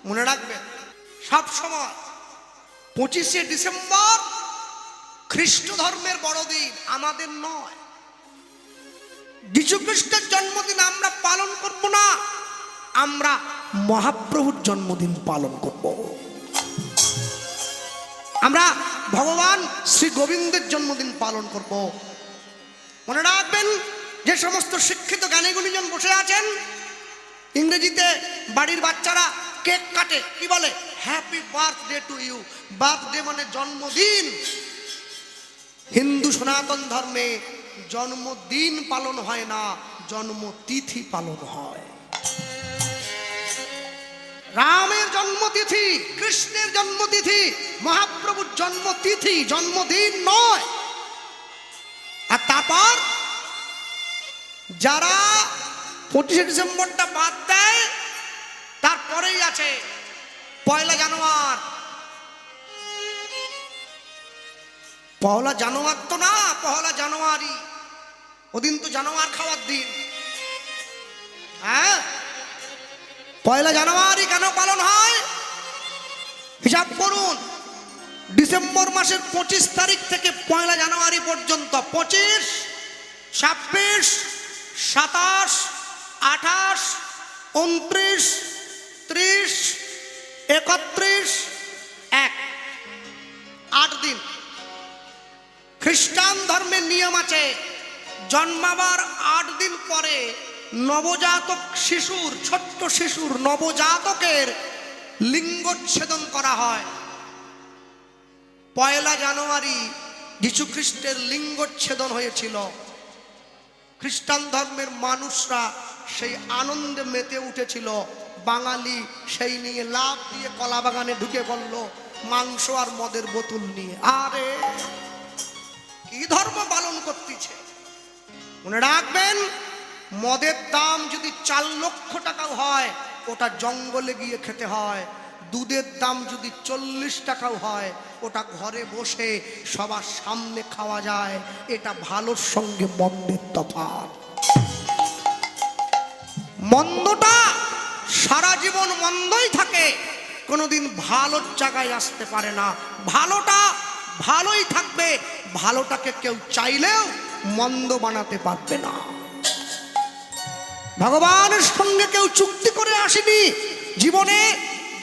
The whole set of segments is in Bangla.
মনে রাখবেন সব সময় 25শে ডিসেম্বর খ্রিস্ট ধর্মের বড়দিন, আমাদের নয়। যীশু খ্রিস্টের জন্মদিন আমরা পালন করব না, আমরা মহাপ্রভুর জন্মদিন পালন করব। আমরা ভগবান শ্রী গোবিন্দের জন্মদিন পালন করব। মনে রাখবেন, যে সমস্ত শিক্ষিত জ্ঞানী গুণীজন বসে আছেন, ইংরেজিতে বাড়ির বাচ্চারা কেক কাটে, কি বলে? Happy birthday to you. Birthday মানে জন্মদিন। হিন্দু সনাতন ধর্মে জন্মদিন পালন হয় না, জন্মতিথি পালন হয়। রামের জন্মতিথি, কৃষ্ণের জন্মতিথি, মহাপ্রভুর জন্মতিথি, জন্মদিন নয়। আর তারপর যারা 25শে ডিসেম্বরটা বাদ দেয়, তারপরেই আছে 1 জানুয়ারি। 1 জানুয়ারি তো না, 1 জানুয়ারি, ওদিন তো জানুয়ার খাওয়ার দিন। হ্যাঁ, 1 জানুয়ারি কেন পালন হয়? হিসাব করুন, ডিসেম্বর মাসের 25 তারিখ থেকে 1 জানুয়ারি পর্যন্ত 25, 26, 27, 28, 29, 30, 31, 8 দিন। খ্রিস্টান ধর্মের নিয়ম আছে, জন্মাবার 8 দিন পরে নবজাতক শিশুর, ছোট্ট শিশুর, নবজাতকের লিঙ্গচ্ছেদন করা হয়। 1 জানুয়ারি যীশু খ্রিস্টের লিঙ্গচ্ছেদন হয়েছিল। খ্রিস্টান ধর্মের মানুষরা সেই আনন্দে মেতে উঠেছিল। বাঙালি সেই নিয়ে লাফ দিয়ে কলা বাগানে ঢুকে পড়ল, মাংস আর মদের বোতল নিয়ে। আরে কি ধর্ম পালন করতেছে? মনে রাখবেন, মদের দাম যদি 4 লক্ষ টাকাও হয়, ওটা জঙ্গলে গিয়ে খেতে হয়। দুধের দাম যদি 40 টাকাও হয়, ওটা ঘরে বসে সবার সামনে খাওয়া যায়। এটা ভালোর সঙ্গে মন্দের তফাৎ। মন্দটা সারা জীবন মন্দই থাকে, কোনোদিন ভালোর জায়গায় আসতে পারে না। ভালোটা ভালোই থাকবে, ভালোটাকে কেউ চাইলেও মন্দ বানাতে পারবে না। ভগবানের সঙ্গে কেউ চুক্তি করে আসেনি। জীবনে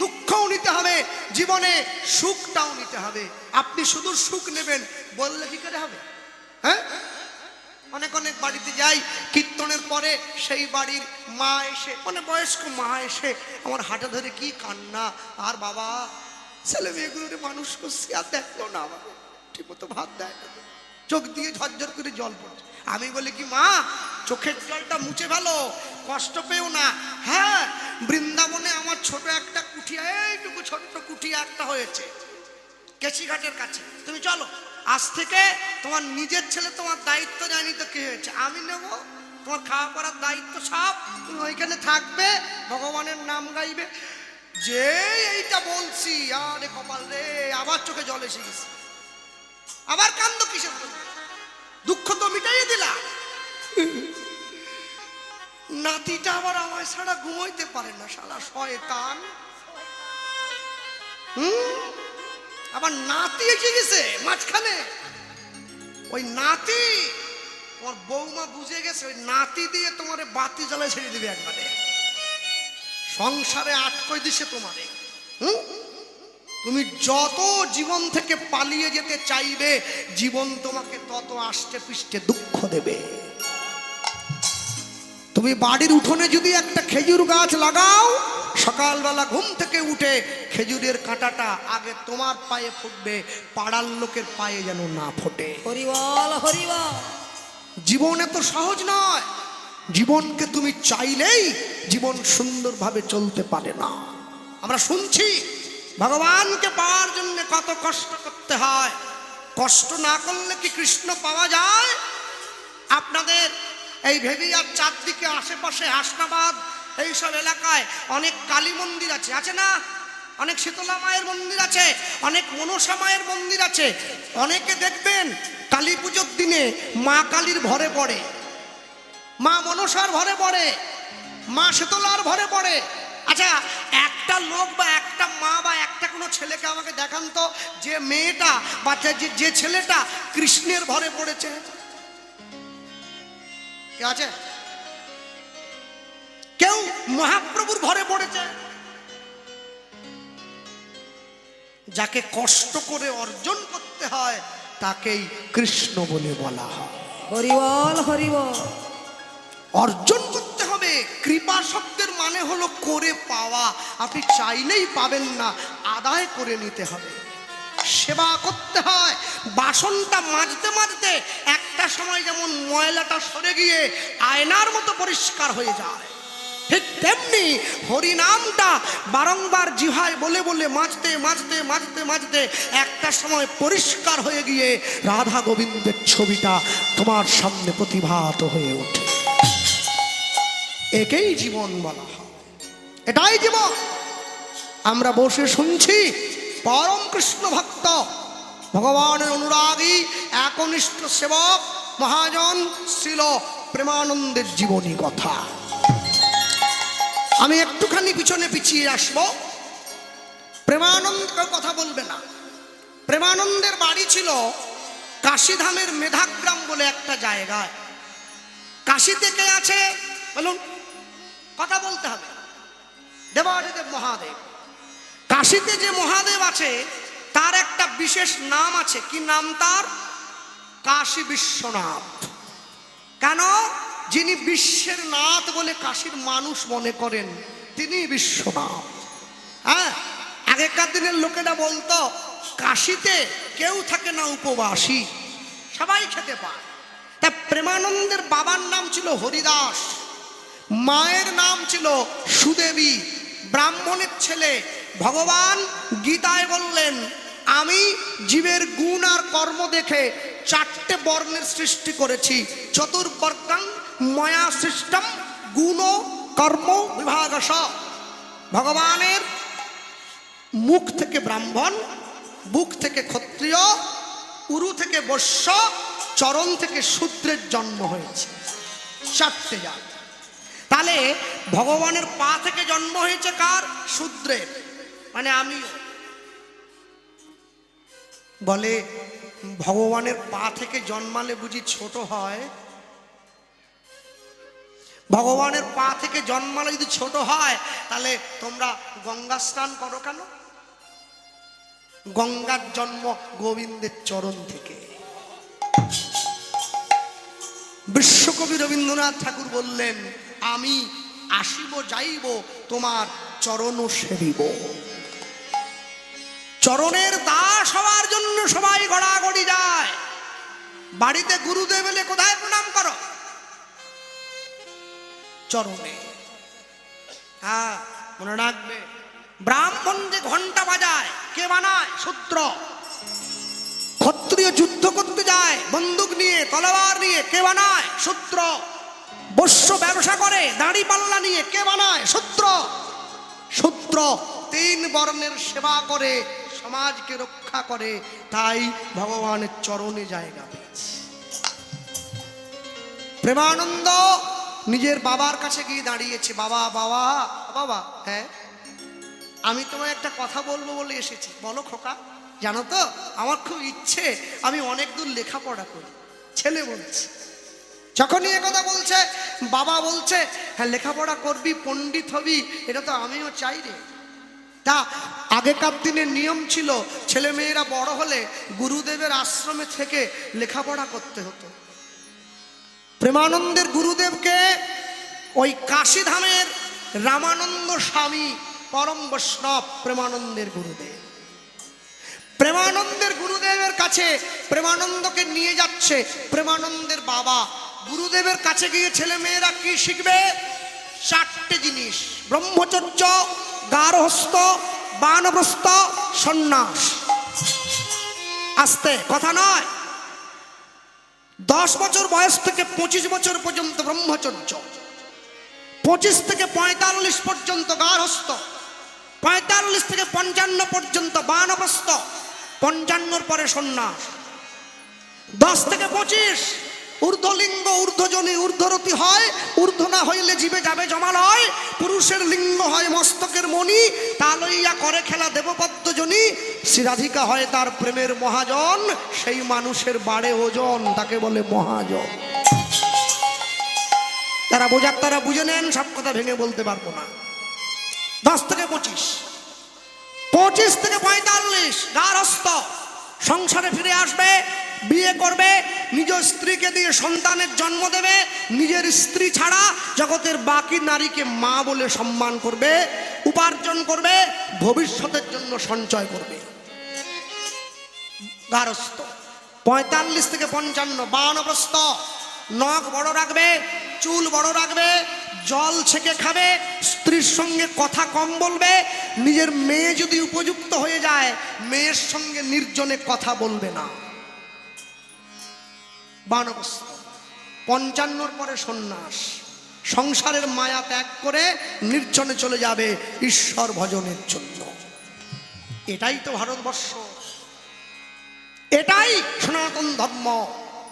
দুঃখও নিতে হবে, জীবনে সুখটাও নিতে হবে। আপনি শুধু সুখ নেবেন বললে কি করে হবে? হ্যাঁ, অনেক অনেক বাড়িতে যাই, কীর্তনের পরে সেই বাড়ির মা এসে, মানে বয়স্ক মা এসে আমার হাতে ধরে কি কান্না, আর বাবা ছেলে মেয়েগুলোর মানুষ করছি, আর দেখলো না, বাবা ঠিক মতো ভাত দেয় না, চোখ দিয়ে ঝরঝর করে জল পড়ছে। আমি বলি কি, মা চোখের জলটা মুছে ফেলো, কষ্ট পেও না। হ্যাঁ, বৃন্দাবনে আমার ছোট একটা কুঠিয়া, এইটুকু ছোট্ট কুঠিয়া একটা হয়েছে কেশিঘাটের কাছে, তুমি চলো, আজ থেকে তোমার নিজের ছেলে তোমার দায়িত্ব, জানি তো কি হয়েছে, আমি নেব তোমার খাওয়া পড়ার দায়িত্ব সব, তুমি ওইখানে থাকবে, ভগবানের নাম গাইবে। যে এইটা বলছি, আরে কপাল রে, আবার চোখে জল এসে গেছে। আবার কান্দ কিসের? দুঃখ তো মিটাইয়ে দিলা। নাতিটা আবার আমায় ছাড়া ঘুমাইতে পারে না, শালা শয়তান। আবার নাতি এসে গেছে মাঝখানে। ওই নাতি, তোমার বৌমা বুঝে গেছে, ওই নাতি দিয়ে তোমারে বাতি জ্বালায় ছেড়ে দিবে একবারে, সংসারে আটকই দিছে তোমারে। তুমি যত জীবন থেকে পালিয়ে যেতে চাইবে, জীবন তোমাকে তত আষ্টে পৃষ্ঠে দুঃখ দেবে। তুমি বাড়ির উঠোনে যদি একটা খেজুর গাছ লাগাও, সকালবেলা ঘুম থেকে উঠে খেজুরের কাঁটাটা আগে তোমার পায়ে ফুটবে, পাড়ার লোকের পায়ে যেন না ফোটে। হরি বল, হরি বল। জীবন এত সহজ নয়। জীবনকে তুমি চাইলেই জীবন সুন্দরভাবে চলতে পারে না। আমরা শুনছি ভগবানকে পাওয়ার জন্য কত কষ্ট করতে হয়। কষ্ট না করলে কি কৃষ্ণ পাওয়া যায়? আপনাদের এই ভেবিয়ার চারদিকে আশেপাশে হাসনাবাদ এইসব এলাকায় অনেক কালী মন্দির আছে, আছে না? অনেক শীতলা মায়ের মন্দির আছে, অনেক মনসা মায়ের মন্দির আছে। অনেকে দেখবেন কালী পুজোর দিনে মা কালীর ভরে পড়ে, মা মনসার ভরে পড়ে, মা শীতলার ভরে পড়ে, আচ্ছা, একটা লোক বা একটা মা বা একটা কোনো ছেলেকে আমাকে দেখান তো, যে মেয়েটা বা যে ছেলেটা কৃষ্ণের ভরে পড়েছে। কে আছে? কেউ মহাপ্রভুর ভরে পড়েছে? যাকে কষ্ট করে অর্জন করতে হয় তাকেই কৃষ্ণ বলে বলা হয়। হরি বল, হরি বল। অর্জন করতে হবে। কৃপা শব্দের মানে হলো করে পাওয়া। আপনি চাইলেই পাবেন না, আদায় করে নিতে হবে। সেবা করতে হয়। বাসনটা মাজতে মাজতে একটা সময় যেমন ময়লাটা সরে গিয়ে আয়নার মতো পরিষ্কার হয়ে যায়, ঠিক তেমনি হরিনামটা বারংবার জিহায় বলে বলে মাজতে মাজতে মাজতে মাজতে একটা সময় পরিষ্কার হয়ে গিয়ে রাধা গোবিন্দের ছবিটা তোমার সামনে প্রতিভাত হয়ে ওঠে। একেই জীবন বলা হয়, এটাই জীবন। আমরা বসে শুনছি পরম কৃষ্ণ ভক্ত, ভগবানের অনুরাগী একনিষ্ঠ সেবক মহাজন শ্রীল প্রেমানন্দের জীবনী কথা। আমি একটুখানি পিছনে পিছিয়ে আসবো। প্রেমানন্দের কথা বলবে না। প্রেমানন্দের বাড়ি ছিল কাশীধামের মেধাগ্রাম বলে একটা জায়গায়। কাশীতে কে আছে বলুন? কথা বলতে হবে। দেবাদিদেব মহাদেব। কাশীতে যে মহাদেব আছে তার একটা বিশেষ নাম আছে। কি নাম তার? কাশী বিশ্বনাথ। কেন? যিনি বিশ্বের নাথ বলে কাশীর মানুষ মনে করেন, তিনি বিশ্বনাথ। হ্যাঁ, আগেকার দিনের লোকেরা বলতো কাশীতে কেউ থাকে না উপবাসী, সবাই খেতে পায়। তা প্রেমানন্দের বাবার নাম ছিল হরিদাস, মায়ের নাম ছিল সুদেবী, ব্রাহ্মণের ছেলে। ভগবান গীতায় বললেন, আমি জীবের গুণ আর কর্ম দেখে 4টে বর্ণের সৃষ্টি করেছি। চতুর্বর্গাং ময়া সৃষ্টম গুণ কর্ম বিভাগশ। ভগবানের মুখ থেকে ব্রাহ্মণ, বুক থেকে ক্ষত্রিয়, উরু থেকে বৈশ্য, চরণ থেকে শূদ্রের জন্ম হয়েছে। 4টে জাত। তাহলে ভগবানের পা থেকে জন্ম হয়েছে কার? শূদ্রের, মানে আমিও। বলে ভগবানের পা থেকে জন্মালে বুঝি ছোট হয়? ভগবানের পা থেকে জন্মালে যদি ছোট হয় তাহলে তোমরা গঙ্গা স্নান করো কেন? গঙ্গার জন্ম গোবিন্দের চরণ থেকে। বিশ্বকবি রবীন্দ্রনাথ ঠাকুর বললেন, আমি আসিব যাইব তোমার চরণ সেবিব। চরণের দাস হওয়ার জন্য সবাই গড়াগড়ি যায়। বাড়িতে গুরুদেব এলে কোথায় প্রণাম করো? চরণে। হ্যাঁ, মনে রাখবে, ব্রাহ্মণ যে ঘন্টা বাজায় কে বানায়? শূদ্র। ক্ষত্রিয় যুদ্ধ করতে যায় বন্দুক নিয়ে, তলোয়ার নিয়ে, কে বানায়? শূদ্র। বৈশ্য ব্যবসা করে দাড়ি পাল্লা নিয়ে, কে বানায়? শূদ্র। শূদ্র 3 বর্ণের সেবা করে, সমাজকে রক্ষা করে, তাই ভগবানের চরণে জায়গা পেয়েছে। প্রেমানন্দ নিজের বাবার কাছে গিয়ে দাঁড়িয়েছে। বাবা, বাবা, বাবা, হ্যাঁ আমি তোমায় একটা কথা বলবো বলে এসেছি। বলো খোকা। জানো তো, আমার খুব ইচ্ছে আমি অনেক দূর লেখাপড়া করি। ছেলে বলছে। যখনই কথা বলছে, বাবা বলছে, হ্যাঁ লেখাপড়া করবি, পণ্ডিত হবি, এটা তো আমিও চাই রে। তা আগেকার দিনের নিয়ম ছিল, ছেলে মেয়েরা বড় হলে গুরুদেবের আশ্রমে থেকে লেখাপড়া করতে হতো। প্রেমানন্দের গুরুদেবকে ওই কাশীধামের রামানন্দ স্বামী, পরম বৈষ্ণব প্রেমানন্দের গুরুদেব। প্রেমানন্দের গুরুদেবের কাছে প্রেমানন্দকে নিয়ে যাচ্ছে প্রেমানন্দের বাবা। গুরুদেবের কাছে গিয়ে ছেলে মেয়েরা কি শিখবে? 4টে জিনিস: ব্রহ্মচর্য, গারহস্থ, বানপ্রস্থ, সন্ন্যাস। আস্তে, কথা নয়। 10 বছর বয়স থেকে 25 বছর পর্যন্ত ব্রহ্মচর্য, 25 থেকে 45 পর্যন্ত গার্হস্থ্য, 45 থেকে 55 পর্যন্ত বানপ্রস্থ, 55 পরে সন্ন্যাস। 10 থেকে 25 ঊর্ধ্বলিঙ্গ ঊর্ধ্বজনী ঊর্ধ্বরতি হয়, ঊর্ধ্ব না হইলে জীবে যাবে জমালয়। পুরুষের লিঙ্গ হয় মস্তকের মণি, তা লইয়া করে খেলা দেবপদ্মজনী। শ্রীরাধিকা হয় তার প্রেমের মহাজন, সেই মানুষের বাড়ে ওজন, তাকে বলে মহাজন। যারা বোঝার তারা বুঝে নেন, সব কথা ভেঙে বলতে পারবো না। 10 থেকে 25, 25 থেকে 45 গারস্থ সংসারে ফিরে আসবে, বিয়ে করবে, নিজ স্ত্রীকে দিয়ে সন্তানের জন্ম দেবে, নিজের স্ত্রী ছাড়া জগতের বাকি নারীকে মা বলে সম্মান করবে, উপার্জন করবে, ভবিষ্যতের জন্য সঞ্চয় করবে। গারস্থ 45 থেকে 55 বানপ্রস্থ, নখ বড় রাখবে, চুল বড় রাখবে, জল ছেঁকে খাবে, স্ত্রীর সঙ্গে কথা কম বলবে, নিজের মেয়ে যদি উপযুক্ত হয়ে যায় মেয়ের সঙ্গে নির্জনে কথা বলবে না। বানপ্রস্থ 55 পরে সন্ন্যাস, সংসারের মায়া ত্যাগ করে নির্জনে চলে যাবে ঈশ্বর ভজনের জন্য। এটাই তো ভারতবর্ষ, এটাই সনাতন ধর্ম।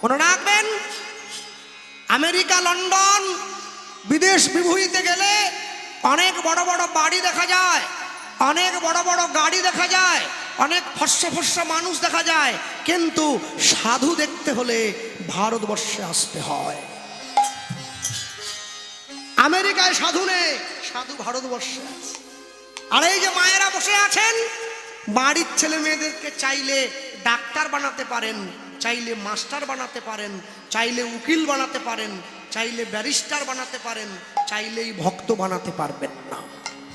মনে রাখবেন, আমেরিকা, লন্ডন, বিদেশ বিভূতিতে গেলে অনেক বড় বড় বাড়ি দেখা যায়, অনেক বড় বড় গাড়ি দেখা যায়, অনেক ফর্সা ফর্সা মানুষ দেখা যায়, কিন্তু সাধু দেখতে হলে ভারতবর্ষে আসতে হয়। আমেরিকায় সাধু নেই, সাধু ভারতবর্ষে আছে। আর এই যে মায়েরা বসে আছেন, বাড়ির ছেলে মেয়েদেরকে চাইলে ডাক্তার বানাতে পারেন, চাইলে মাস্টার বানাতে পারেন, চাইলে উকিল বানাতে পারেন, চাইলে ব্যারিস্টার বানাতে পারেন, চাইলেই ভক্ত বানাতে পারবেন না।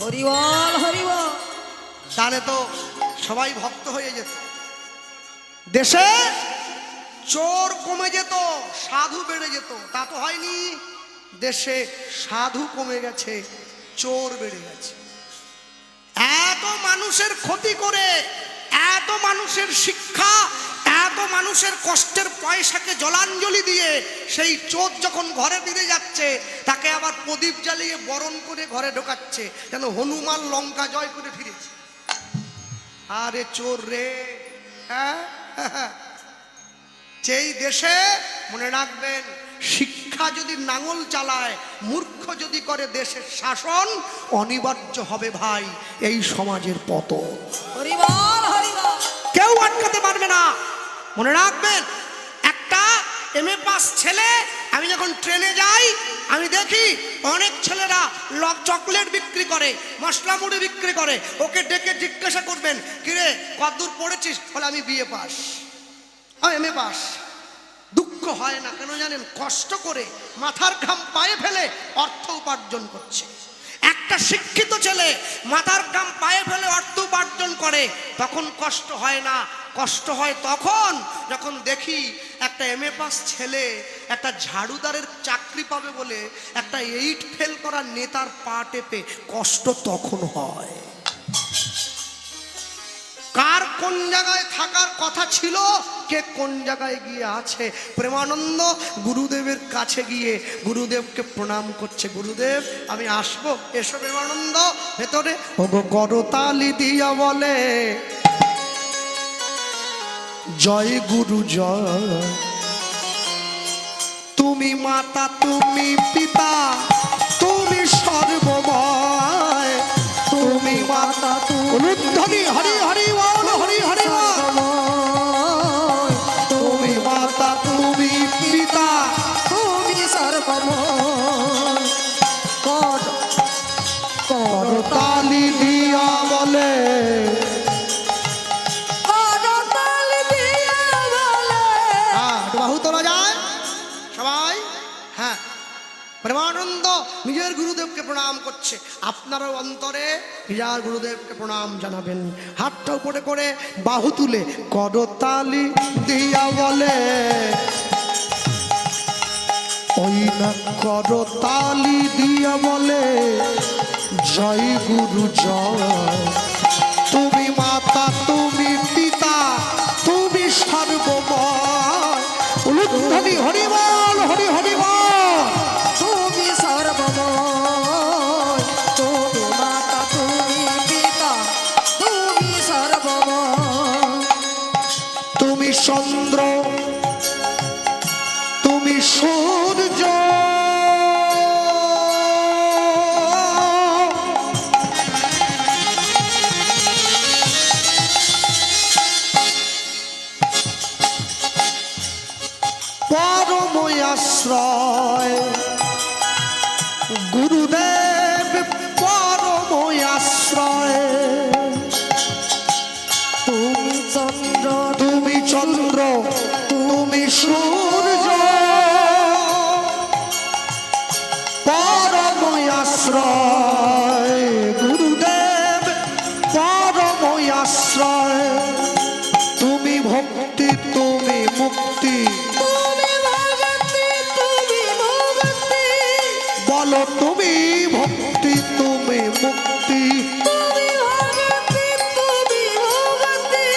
হরি বল হরি বল। তাহলে তো সবাই ভক্ত হয়ে যেত। দেশে চোর কমে যেত, সাধু বেড়ে যেত, তা তো হয়নি। দেশে সাধু কমে গেছে, চোর বেড়ে গেছে। এত মানুষের ক্ষতি করে, এত মানুষের শিক্ষা, এত মানুষের কষ্টের পয়সাকে জলাঞ্জলি দিয়ে সেই চোর যখন ঘরে ফিরে যাচ্ছে, তাকে আবার প্রদীপ জ্বালিয়ে বরণ করে ঘরে ঢোকাচ্ছে, যেন হনুমান লঙ্কা জয় করে ফিরেছে। আরে চোর রে, হ্যাঁ, যেই দেশে মনে রাখবেন, শিক্ষা যদি নাঙল চালায়, মূর্খ যদি করে দেশের শাসন, অনিবার্য হবে ভাই এই সমাজের পতন। হরি বল হরি বল। কেউ আটকাতে পারবে না। মনে রাখবেন, একটা MA পাস ছেলে, আমি যখন ট্রেনে যাই আমি দেখি অনেক ছেলেরা চকলেট বিক্রি করে, মশলা মুড়ি বিক্রি করে। ওকে ডেকে জিজ্ঞাসা করবেন, কিরে কতদূর পড়েছিস? বলে আমি BA পাস, আমি MA পাস। দুঃখ হয় না কেন জানেন? কষ্ট করে মাথার ঘাম পায়ে ফেলে অর্থ উপার্জন করছে। একটা শিক্ষিত ছেলে মাথার ঘাম পায়ে ফেলে অর্থ উপার্জন করে, তখন কষ্ট হয় না। কষ্ট হয় তখন যখন দেখি একটা MA পাস ছেলে একটা ঝাড়ুদারের চাকরি পাবে বলে একটা 8 ফেল করা নেতার পা টেপে, কষ্ট তখন হয়। কার কোন জায়গায় থাকার কথা ছিল, কে কোন জায়গায় গিয়ে আছে। প্রেমানন্দ গুরুদেবের কাছে গিয়ে গুরুদেবকে প্রণাম করছে, গুরুদেব আমি আসবো, এসো প্রেমানন্দ ভেতরে। ওগো করতালি দিয়া বলে, জয় গুরু জয়, তুমি মাতা তুমি পিতা তুমি সর্বময়, তুমি মাতা তুমি হরি হরি হরি বল হরি হরি বল। তুমি মাতা তুমি পিতা তুমি সর্বময়। করতালি দিয়া বলে, করতালি দিয়া বলে। বাহু তোলা যায় সবাই। হ্যাঁ, প্রেমানন্দ নিজের গুরুদেবকে প্রণাম করছে। আপনারাও অন্তরে নিজের গুরুদেবকে প্রণাম জানাবেন। হাতটা উপরে করে বাহু তুলে করতালি দিয়া বলে, ওই না করতালি দিয়া বলে, জয় গুরু জয়, তুমি মাতা তুমি পিতা তুমি সর্বময়। উলুধ্বনি হরি বল হরি হরি বল। তুমি সর্বময়, তুমি মাতা তুমি পিতা তুমি সর্বময়। তুমি চন্দ্র তুমি আশ্রয় গুরুদেব পরম আশ্রয় তুমি চন্দ্র তুমি চন্দ্র তুমি সূর্য পরম আশ্রয় গুরুদেব পরম আশ্রয় তুমি ভক্তি তুমি মুক্তি তুমি ভগতি তুমি ভগতি বলো তুমি ভক্তি তুমি মুক্তি তুমি ভগতি তুমি ভগতি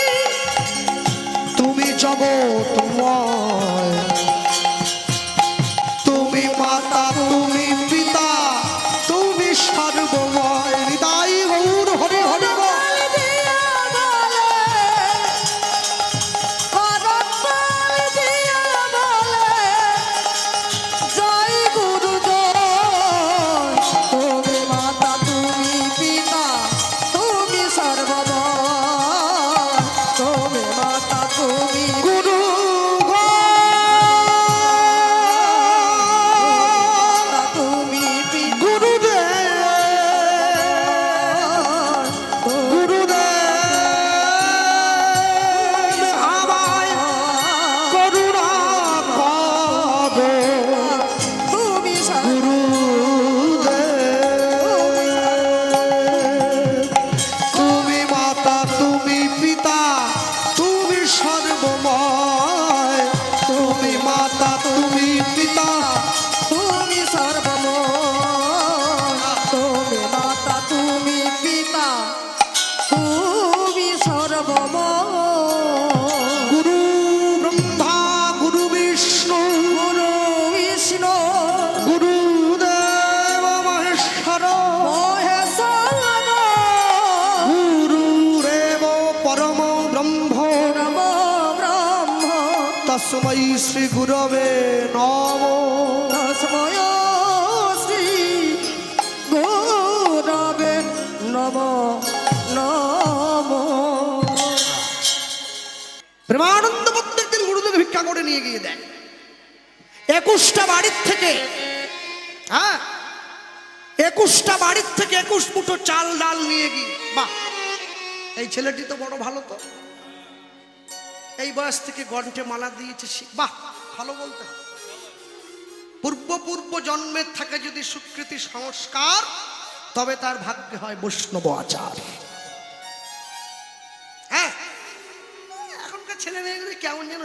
তুমি জগৎময় তুমি মাতা তুমি পিতা তুমি সর্বময় হৃদয় গৌর হরে হরে গো। গুরু গো গুরুদেব গুরুদেব আমায় করুণা করো গুরুদেব তুমি মাতা তুমি পিতা তুমি সর্বময় তুমি মাতা তুমি পিতা তুমি সর্বময় তুমি মাতা তুমি পিতা তুমি সর্বময় গুরু ব্রহ্মা গুরু বিষ্ণু গুরু বিষ্ণু গুরুদেব মহেশ্বর মহেশ্বর গুরুরেব পরম ব্রহ্ম পরম ব্রহ্ম তস্मै শ্রী গুরবে নমঃ। তস্মৈ শ্রী গুরবে নমঃ নমঃ প্রেমানন্দ প্রত্যেকদিন গুরুদেব ভিক্ষা করে নিয়ে গিয়ে দেয় 21টা বাড়ির থেকে, হ্যাঁ 21টা বাড়ির থেকে 21 মুঠো চাল ডাল নিয়ে গিয়ে, বাহ এই ছেলেটি তো বড় ভালো, তো এই বয়স থেকে গন্ঠে মালা দিয়েছে, বাহ ভালো বলতে হবে। পূর্ব জন্মের থাকে যদি স্বীকৃতি সংস্কার, তবে তার ভাগ্যে হয় বৈষ্ণব আচার। হ্যাঁ এখনকার ছেলে মেয়েগুলি কেমন যেন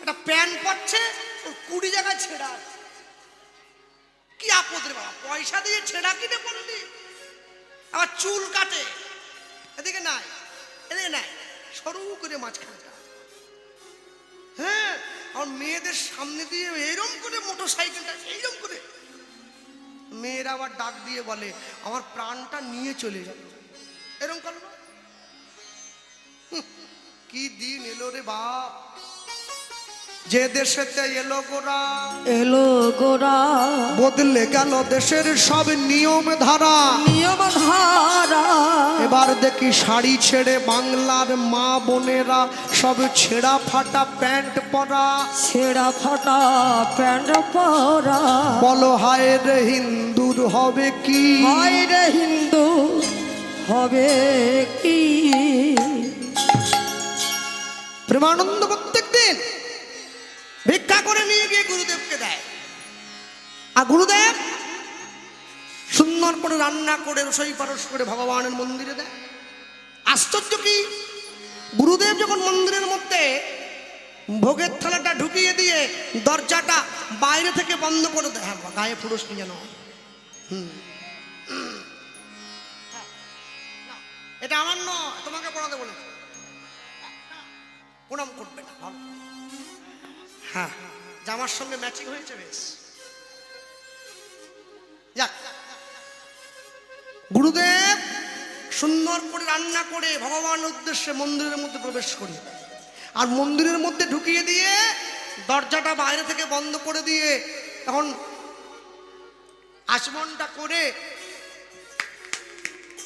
একটা প্যান্ট পাচ্ছে 20 জায়গায় ছেঁড়া আছে। কি আপদ রে বাবা, পয়সা দিয়ে ছেঁড়া কিনে পড়লি, আবার চুল কাটে, এদিকে নাই এদিকে নাই, সরু করে মাঝখানটা। হ্যাঁ আর মেয়েদের সামনে দিয়ে এইরকম করে মোটর সাইকেলটা এইরকম করে, মেয়েরা আবার ডাক দিয়ে বলে আমার প্রাণটা নিয়ে চলে যাবে, এরকম করো না। কি দিন এলো রে বাপ, যে দেশেতে এলো গোরা এলো গোরা বদলে গেল দেশের সব নিয়ম ধারা। নিয়ম ধারা এবার দেখি শাড়ি ছেড়ে বাংলার মা বোনেরা সব ছেঁড়া ফাটা প্যান্ট পরা। ছেঁড়া ফাটা প্যান্ট পরা, বলো হায় রে হিন্দুর হবে কি, হায় রে হিন্দু হবে কি। প্রেমানন্দ প্রত্যেক দিন ভিক্ষা করে নিয়ে গিয়ে গুরুদেবকে দেয়, আর গুরুদেব সুন্দর করে রান্না করে রসই পারস করে ভগবানের মন্দিরে দেয়। আশ্চর্য কি, গুরুদেব যখন মন্দিরের মধ্যে ভোগের থালাটা ঢুকিয়ে দিয়ে দরজাটা বাইরে থেকে বন্ধ করে দেয়, হ্যাঁ গায়ে ফুরস নিয়ে যেন, এটা আমার নয়, তোমাকে পড়াতে বলেছে, প্রণাম করবে না, ভালো। হ্যাঁ জামার সঙ্গে ম্যাচিং হয়েছে বেশ। যাক, গুরুদেব সুন্দর করে রান্না করে ভগবানের উদ্দেশ্যে মন্দিরের মধ্যে প্রবেশ করি, আর মন্দিরের মধ্যে ঢুকিয়ে দিয়ে দরজাটা বাইরে থেকে বন্ধ করে দিয়ে এখন আচমনটা করে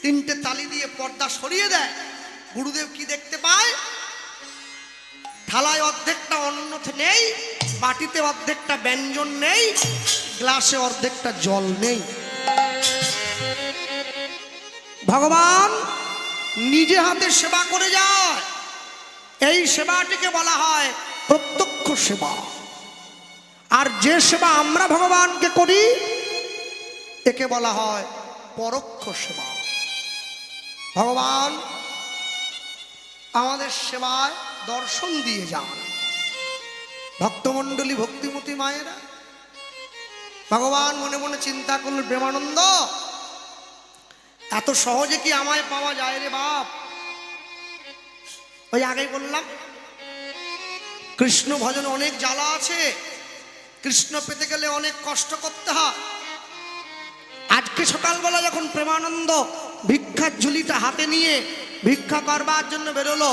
3টে তালি দিয়ে পর্দা সরিয়ে দেয়। গুরুদেব কি দেখতে পায়, থালায় অর্ধেকটা অন্ন নেই, বাটিতে অর্ধেকটা ব্যঞ্জন নেই, গ্লাসে অর্ধেকটা জল নেই। ভগবান নিজে হাতে সেবা করে যায়, এই সেবাটিকে বলা হয় প্রত্যক্ষ সেবা। আর যে সেবা আমরা ভগবানকে করি একে বলা হয় পরোক্ষ সেবা। ভগবান আমাদের সেবায় দর্শন দিয়ে যান। ভক্তমণ্ডলী, ভক্তিমতী মায়েরা, ভগবান মনে মনে চিন্তা করল, প্রেমানন্দ এত সহজে কি আমায় পাওয়া যায় রে বাপ? ওই আগেই বললাম কৃষ্ণ ভজনে অনেক জ্বালা আছে, কৃষ্ণ পেতে গেলে অনেক কষ্ট করতে হয়। আজকে সকালবেলা যখন প্রেমানন্দ ভিক্ষার ঝুলিটা হাতে নিয়ে ভিক্ষা করবার জন্য বেরোলো,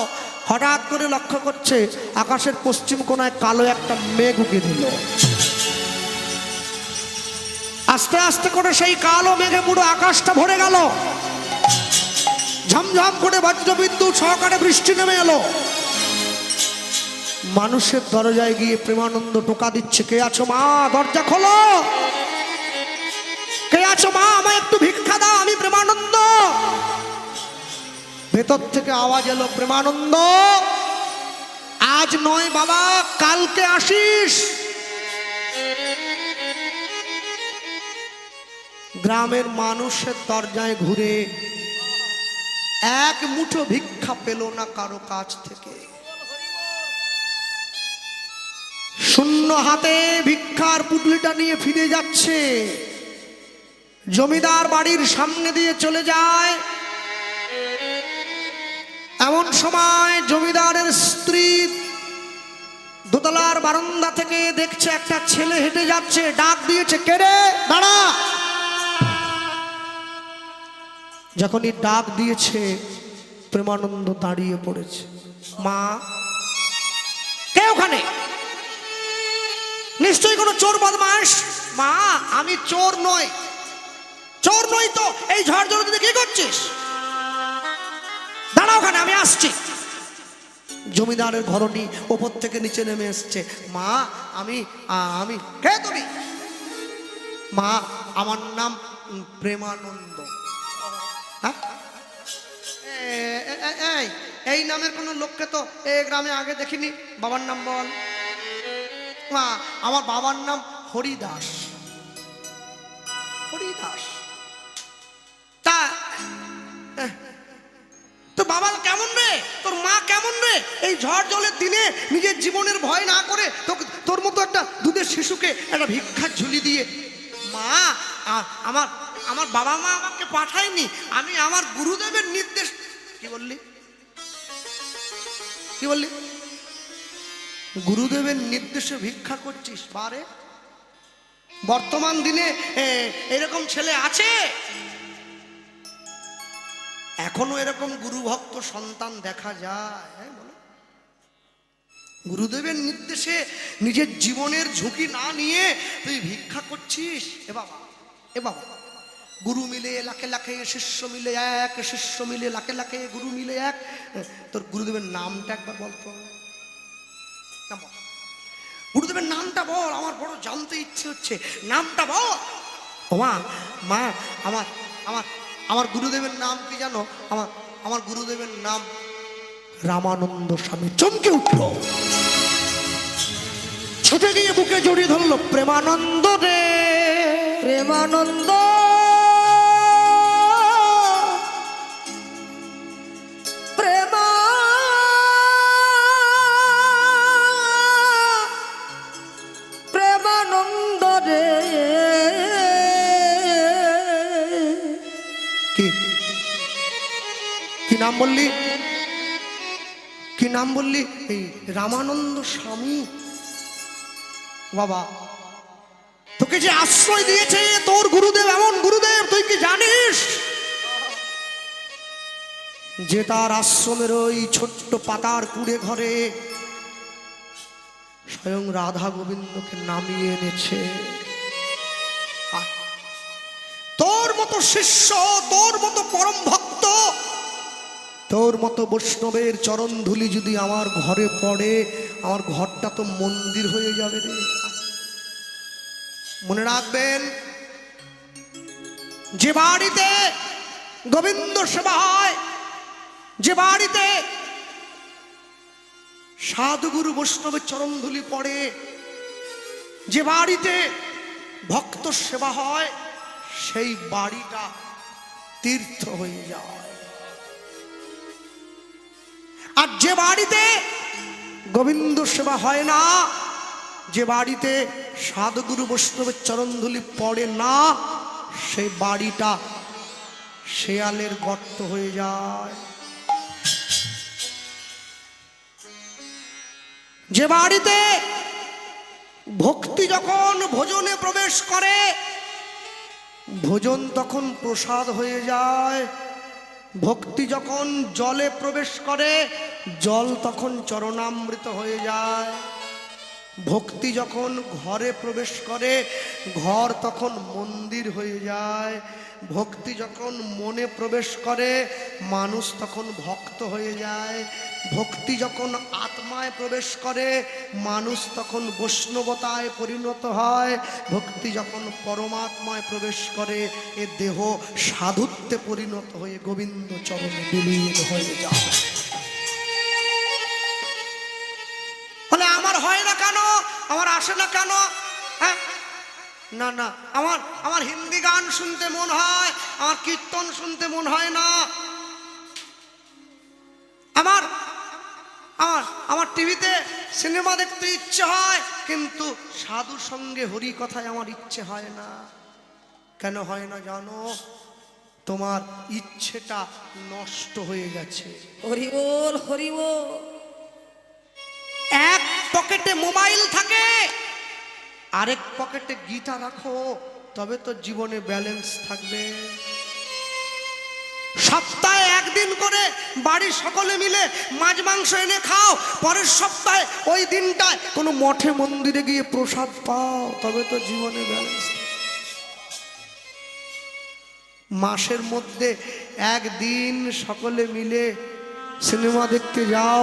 হঠাৎ করে লক্ষ্য করছে আকাশের পশ্চিম কোণায় কালো একটা মেঘ উঠে দিল। আস্তে আস্তে করে সেই কালো মেঘে পুরো আকাশটা ভরে গেল, ঝমঝম করে বজ্রবিদ্যুৎ সহকারে বৃষ্টি নেমে এলো। মানুষের দরজায় গিয়ে প্রেমানন্দ টোকা দিচ্ছে, কে আছো মা, দরজা খোলো, কে আছো মা, আমায় একটু ভিক্ষা দাও, আমি প্রেমানন্দ। ভেতর থেকে আওয়াজ এলো, প্রেমানন্দ আজ নয় বাবা, কালকে আসিস। গ্রামের মানুষের দরজায় ঘুরে এক মুঠো ভিক্ষা পেল না কারো কাছ থেকে। শূন্য হাতে ভিক্ষার পুটলিটা নিয়ে ফিরে যাচ্ছে। জমিদার বাড়ির সামনে দিয়ে চলে যায়। এমন সময় জমিদারের স্ত্রী দোতলার বারান্দা থেকে দেখছে একটা ছেলে হেঁটে যাচ্ছে, ডাক দিয়েছে, কে রে, দাঁড়া। যখনই ডাক দিয়েছে প্রেমানন্দ দাঁড়িয়ে পড়েছে। মা, কে ওখানে? নিশ্চয়ই কোনো চোর বদমাশ। মা, আমি চোর নই। চোর নই তো এই ঝড় জলদিতে কি করছিস? দাঁড়া ওখানে, আমি আসছি। জমিদারের ঘরণী ওপর থেকে নিচে নেমে এসছে। মা, আমি আমি কে তুমি? মা, আমার নাম প্রেমানন্দ। এই নামের কোন লোককে তো এই গ্রামে আগে দেখিনি। বাবার নাম বল। মা, আমার বাবার নাম হরিদাস। হরিদাস? তা তোর বাবা কেমন রে, তোর মা কেমন রে? এই ঝড় জলের দিনে নিজের জীবনের ভয় না করে তোর মতো একটা দুধের শিশুকে একটা ভিক্ষার ঝুলি দিয়ে। মা, আমার আমার বাবা মা আমাকে পাঠায়নি, আমি আমার গুরুদেবের নির্দেশ। কি বললি? কি বললি? গুরুদেবের নির্দেশে ভিক্ষা করছিস? বারে, বর্তমান দিনে এরকম ছেলে আছে? এখনো এরকম গুরু ভক্ত সন্তান দেখা যায়? বলো, গুরুদেবের নির্দেশে নিজের জীবনের ঝুঁকি না নিয়ে তুই ভিক্ষা করছিস? এ বাবা, এ বাবা, গুরু মিলে লাখে লাখে, শিষ্য মিলে এক, শিষ্য মিলে লাখে লাখে, গুরু মিলে এক। তোর গুরুদেবের নামটা একবার বলতো। গুরুদেবের নামটা বল, আমার বড় জানতে ইচ্ছে হচ্ছে, নামটা বল। ও মা, মা, আমার আমার আমার গুরুদেবের নাম কি জানো? আমার গুরুদেবের নাম রামানন্দ স্বামী। চমকে উঠল, ছুটে গিয়ে বুকে জড়িয়ে ধরলো, প্রেমানন্দ রে, প্রেমানন্দ, প্রেমানন্দ রে। কি নাম বললি? কি নাম বললি? এই রামানন্দ স্বামী। বাবা, তোকে যে আশ্রয় দিয়েছে তোর গুরুদেব, এমন গুরুদেব তুই কি জানিস যে তার আশ্রমের ওই ছোট্ট পাতার কুড়ে ঘরে স্বয়ং রাধা গোবিন্দকে নামিয়ে এনেছে? তোর মতো শিষ্য, তোর মতো পরম ভক্ত তোর মতো বৈষ্ণবের চরণ ধুলি যদি আমার ঘরে পড়ে, আমার ঘরটা তো মন্দির হয়ে যাবে রে। মনে রাখবেন, যে বাড়িতে গোবিন্দ সেবা হয়, যে বাড়িতে সাধুগুরু বৈষ্ণবের চরণ ধুলি পড়ে, যে বাড়িতে ভক্ত সেবা হয়, সেই বাড়িটা তীর্থ হয়ে যায়। আর যে বাড়িতে গোবিন্দ সেবা হয় না, যে বাড়িতে সাধুগুরু বৈষ্ণবের চরণধুলি পড়ে না, সেই বাড়িটা শেয়ালের গর্ত হয়ে যায়। যে বাড়িতে ভক্তি যখন ভোজনে প্রবেশ করে, ভোজন তখন প্রসাদ হয়ে যায়। ভক্তি যখন জলে প্রবেশ করে, জল তখন চরণামৃত হয়ে যায়। ভক্তি যখন ঘরে প্রবেশ করে, ঘর তখন মন্দির হয়ে যায়। ভক্তি যখন মনে প্রবেশ করে, মানুষ তখন ভক্ত হয়ে যায়। ভক্তি যখন আত্মায় প্রবেশ করে, মানুষ তখন বৈষ্ণবতায় পরিণত হয়। ভক্তি যখন পরমাত্মায় প্রবেশ করে, এ দেহ সাধুত্বে পরিণত হয়ে গোবিন্দ চরণে বিলীন হয়ে যায়। বলে আমার হয় না কেন, আমার আসে না কেন? হ্যাঁ, না না, আমার হিন্দি গান শুনতে মন হয়, আমার কীর্তন শুনতে মন হয় না, আমার আমার আমার টিভিতে সিনেমা দেখতে ইচ্ছে হয়, কিন্তু সাধুর সঙ্গে হরি কথায় আমার ইচ্ছে হয় না। কেন হয় না জানো? তোমার ইচ্ছেটা নষ্ট হয়ে গেছে। হরি বল, হরি বল। এক পকেটে মোবাইল থাকে, আরেক পকেটে গীতা রাখো, তবে তো জীবনে ব্যালেন্স থাকবে। সপ্তাহে একদিন করে বাড়ির সকলে মিলে মাছ মাংস এনে খাও, পরের সপ্তাহে ওই দিনটায় কোনো মঠে মন্দিরে গিয়ে প্রসাদ পাও, তবে তো জীবনে ব্যালেন্স। মাসের মধ্যে একদিন সকলে মিলে সিনেমা দেখতে যাও,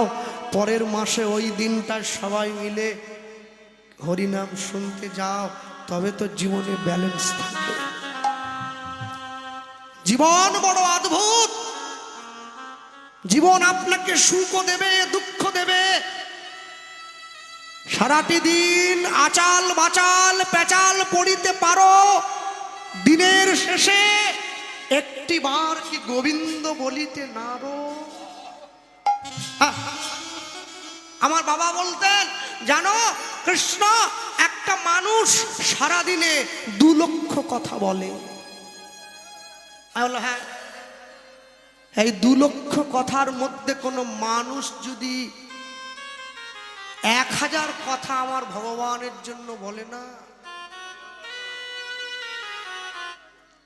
পরের মাসে ওই দিনটায় সবাই মিলে হরিনাম শুনতে যাও, তবে তো জীবনে ব্যালেন্স থাকবে। জীবন বড় অদ্ভুত। জীবন আপনাকে সুখও দেবে, দুঃখ দেবে। সারাটি দিন আচাল বাচাল পেচাল পড়িতে পারো, দিনের শেষে একটি বার কি গোবিন্দ বলিতে নারো। আমার বাবা বলতেন, জানো কৃষ্ণ, একটা মানুষ সারাদিনে 2 লক্ষ কথা বলে। আমি বললাম হ্যাঁ, এই 2 লক্ষ কথার মধ্যে কোনো মানুষ যদি 1000 কথা আমার ভগবানের জন্য বলে না,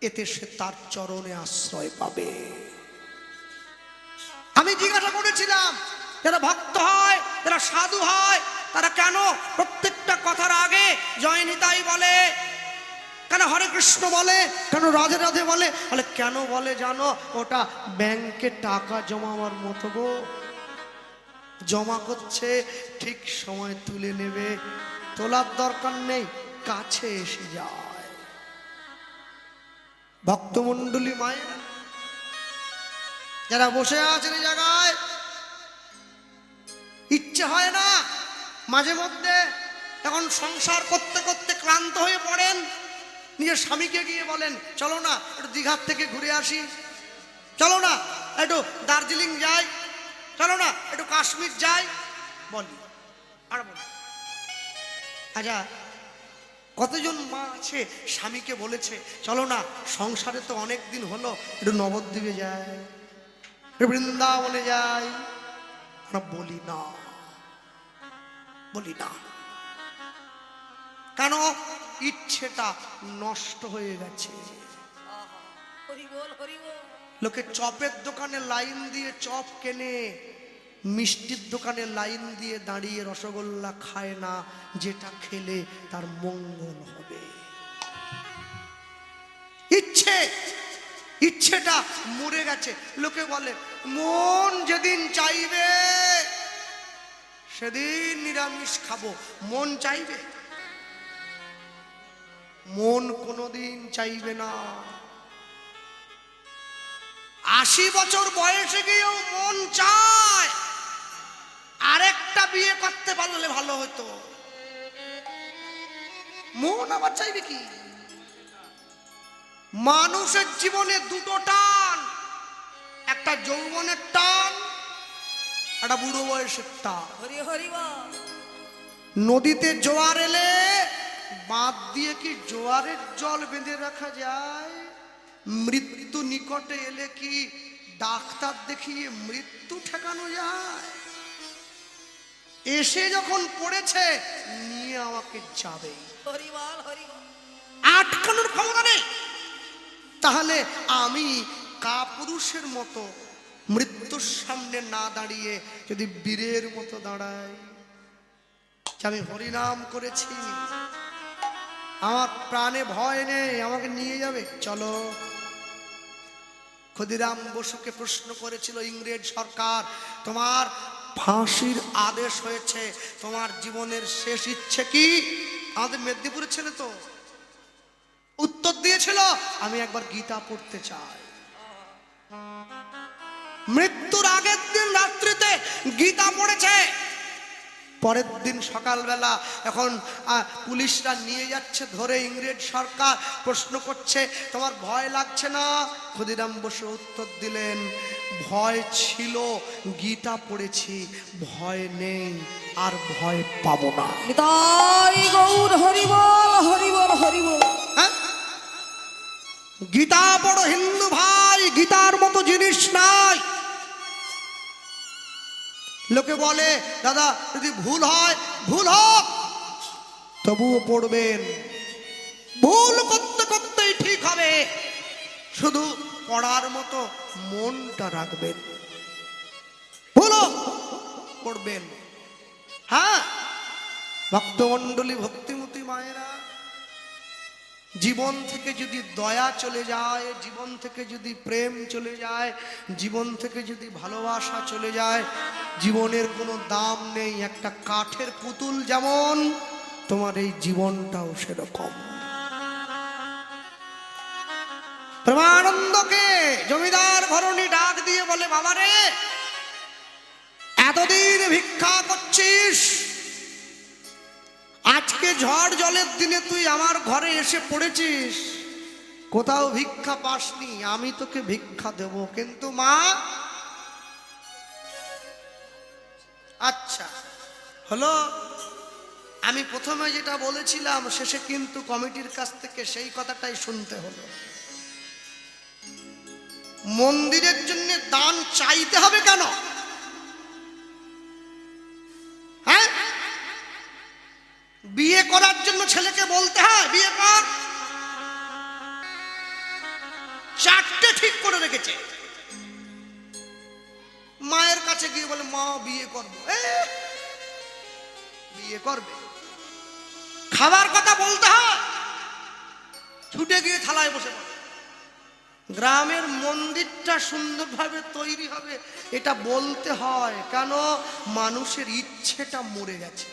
এতে সে তার চরণে আশ্রয় পাবে। আমি জিজ্ঞাসা করেছিলাম, যারা ভক্ত হয়, যারা সাধু হয়, তারা কেন প্রত্যেকটা কথার আগে জয় নিতাই বলে, কেন হরে কৃষ্ণ বলে, কেন রাধে রাধে বলে? বলে কেন বলে জানো? ওটা ব্যাংকে টাকা জমাবার মতো গো, জমা করছে, ঠিক সময় তুলে নেবে, তোলার দরকার নেই, কাছে এসে যায়। ভক্তমণ্ডলী মায়ের যারা বসে আছেন এই জায়গায়, ইচ্ছে হয় না মাঝে মধ্যে এখন সংসার করতে করতে ক্লান্ত হয়ে পড়েন, নিজের স্বামীকে গিয়ে বলেন, চলো না একটু দীঘার থেকে ঘুরে আসি, চলো না একটু দার্জিলিং যাই, চলো না একটু কাশ্মীর যাই, বলি আর বলি। আচ্ছা, কতজন মা আছে স্বামীকে বলেছে, চলো না সংসারে তো অনেক দিন হলো, একটু নবদ্বীপে যাই, একটু বৃন্দাবনে যাই? আমরা বলি না, বলি না। কেন? ইচ্ছেটা নষ্ট হয়ে গেছে। লোকে চপের দোকানে লাইন দিয়ে চপ কেনে, মিষ্টির দোকানে লাইন দিয়ে দাঁড়িয়ে রসগোল্লা খায় না, যেটা খেলে তার মঙ্গল হবে। ইচ্ছে ইচ্ছেটা মরে গেছে। লোকে বলে মন যেদিন চাইবে সেদিন নিরামিষ খাবো। মন চাইবে? মন কোনোদিন চাইবে না। 80 বছর বয়সে গিয়েও মন চায় আরেকটা বিয়ে করতে পারলে ভালো হতো। মন আবার চাইবে কি? মানুষের জীবনে দুটো টান, একটা যৌবনের টান, একটা বুড়ো বয়সের টান। হরি হরি বল। নদীতে জোয়ার এলে বাঁধ দিয়ে কি জোয়ারের জল বেঁধে রাখা যায়? মৃত্যু নিকটে এলে কি ডাক্তার দেখিয়ে মৃত্যু ঠেকানো যায়? এসে যখন পড়েছে নিয়ে আমাকে যাবে, হরি বল হরি বল। আটকানোর ক্ষমতা নেই। তাহলে আমি কাপুরুষের মতো মৃত্যুর সামনে না দাঁড়িয়ে যদি বীরের মতো দাঁড়াই, যে আমি হরিনাম করেছি, আমার প্রাণে ভয় নেই, আমাকে নিয়ে যাবে, চলো। ক্ষুদিরাম বসুকে প্রশ্ন করেছিল ইংরেজ সরকার, তোমার ফাঁসির আদেশ হয়েছে, তোমার জীবনের শেষ ইচ্ছে কি? আমাদের মেদিনীপুরের ছেলে তো উত্তর দিয়েছিল, আমি একবার গীতা পড়তে চাই। মৃত্যুর আগের দিন রাত্রিতে গীতা পড়েছে। পরের দিন সকালবেলা এখন পুলিশরা নিয়ে যাচ্ছে ধরে, ইংরেজ সরকার প্রশ্ন করছে তোমার ভয় লাগছে না? ক্ষুদিরাম বসু উত্তর দিলেন, ভয় ছিল, গীতা পড়েছি, ভয় নেই, আর ভয় পাবো না। নিতাই গৌর হরি বল হরি বল হরি বল। হ্যাঁ, গীতা পড়ো হিন্দু ভাই, গীতার মতো জিনিস নাই। লোকে বলে দাদা যদি ভুল হয় ভুল হোক, তবুও পড়বেন। ভুল করতে করতেই ঠিক হবে, শুধু পড়ার মতো মনটা রাখবেন। ভুল পড়বেন। হ্যাঁ ভক্তমণ্ডলী, ভক্তিমতী মায়েরা, জীবন থেকে যদি দয়া চলে যায়, জীবন থেকে যদি প্রেম চলে যায়, জীবন থেকে যদি ভালোবাসা চলে যায়, জীবনের কোনো দাম নেই। একটা কাঠের পুতুল যেমন, তোমার এই জীবনটাও সেরকম। প্রেমানন্দকে জমিদার ঘরণী ডাক দিয়ে বলে, বাবারে এতদিন ভিক্ষা করছিস, আজকে ঝড় জলের দিনে তুই আমার ঘরে এসে পড়েছিস, কোথাও ভিক্ষা পাসনি, আমি তোকে ভিক্ষা দেব, কিন্তু মা। আচ্ছা হলো, আমি প্রথমে যেটা বলেছিলাম শেষে কিন্তু কমিটির কাছ থেকে সেই কথাটাই শুনতে হলো। মন্দিরের জন্য দান চাইতে হবে কেন? হ্যাঁ, বিয়ে করার জন্য ছেলেকে বলতে হয় বিয়ে কর? 4টে ঠিক করে রেখেছে, মায়ের কাছে গিয়ে বলে মা বিয়ে করবো, বিয়ে করবে। খাবার কথা বলতে হয়, ছুটে গিয়ে থালায় বসে পড়ে। গ্রামের মন্দিরটা সুন্দরভাবে তৈরি হবে এটা বলতে হয় কেন? মানুষের ইচ্ছেটা মরে গেছে।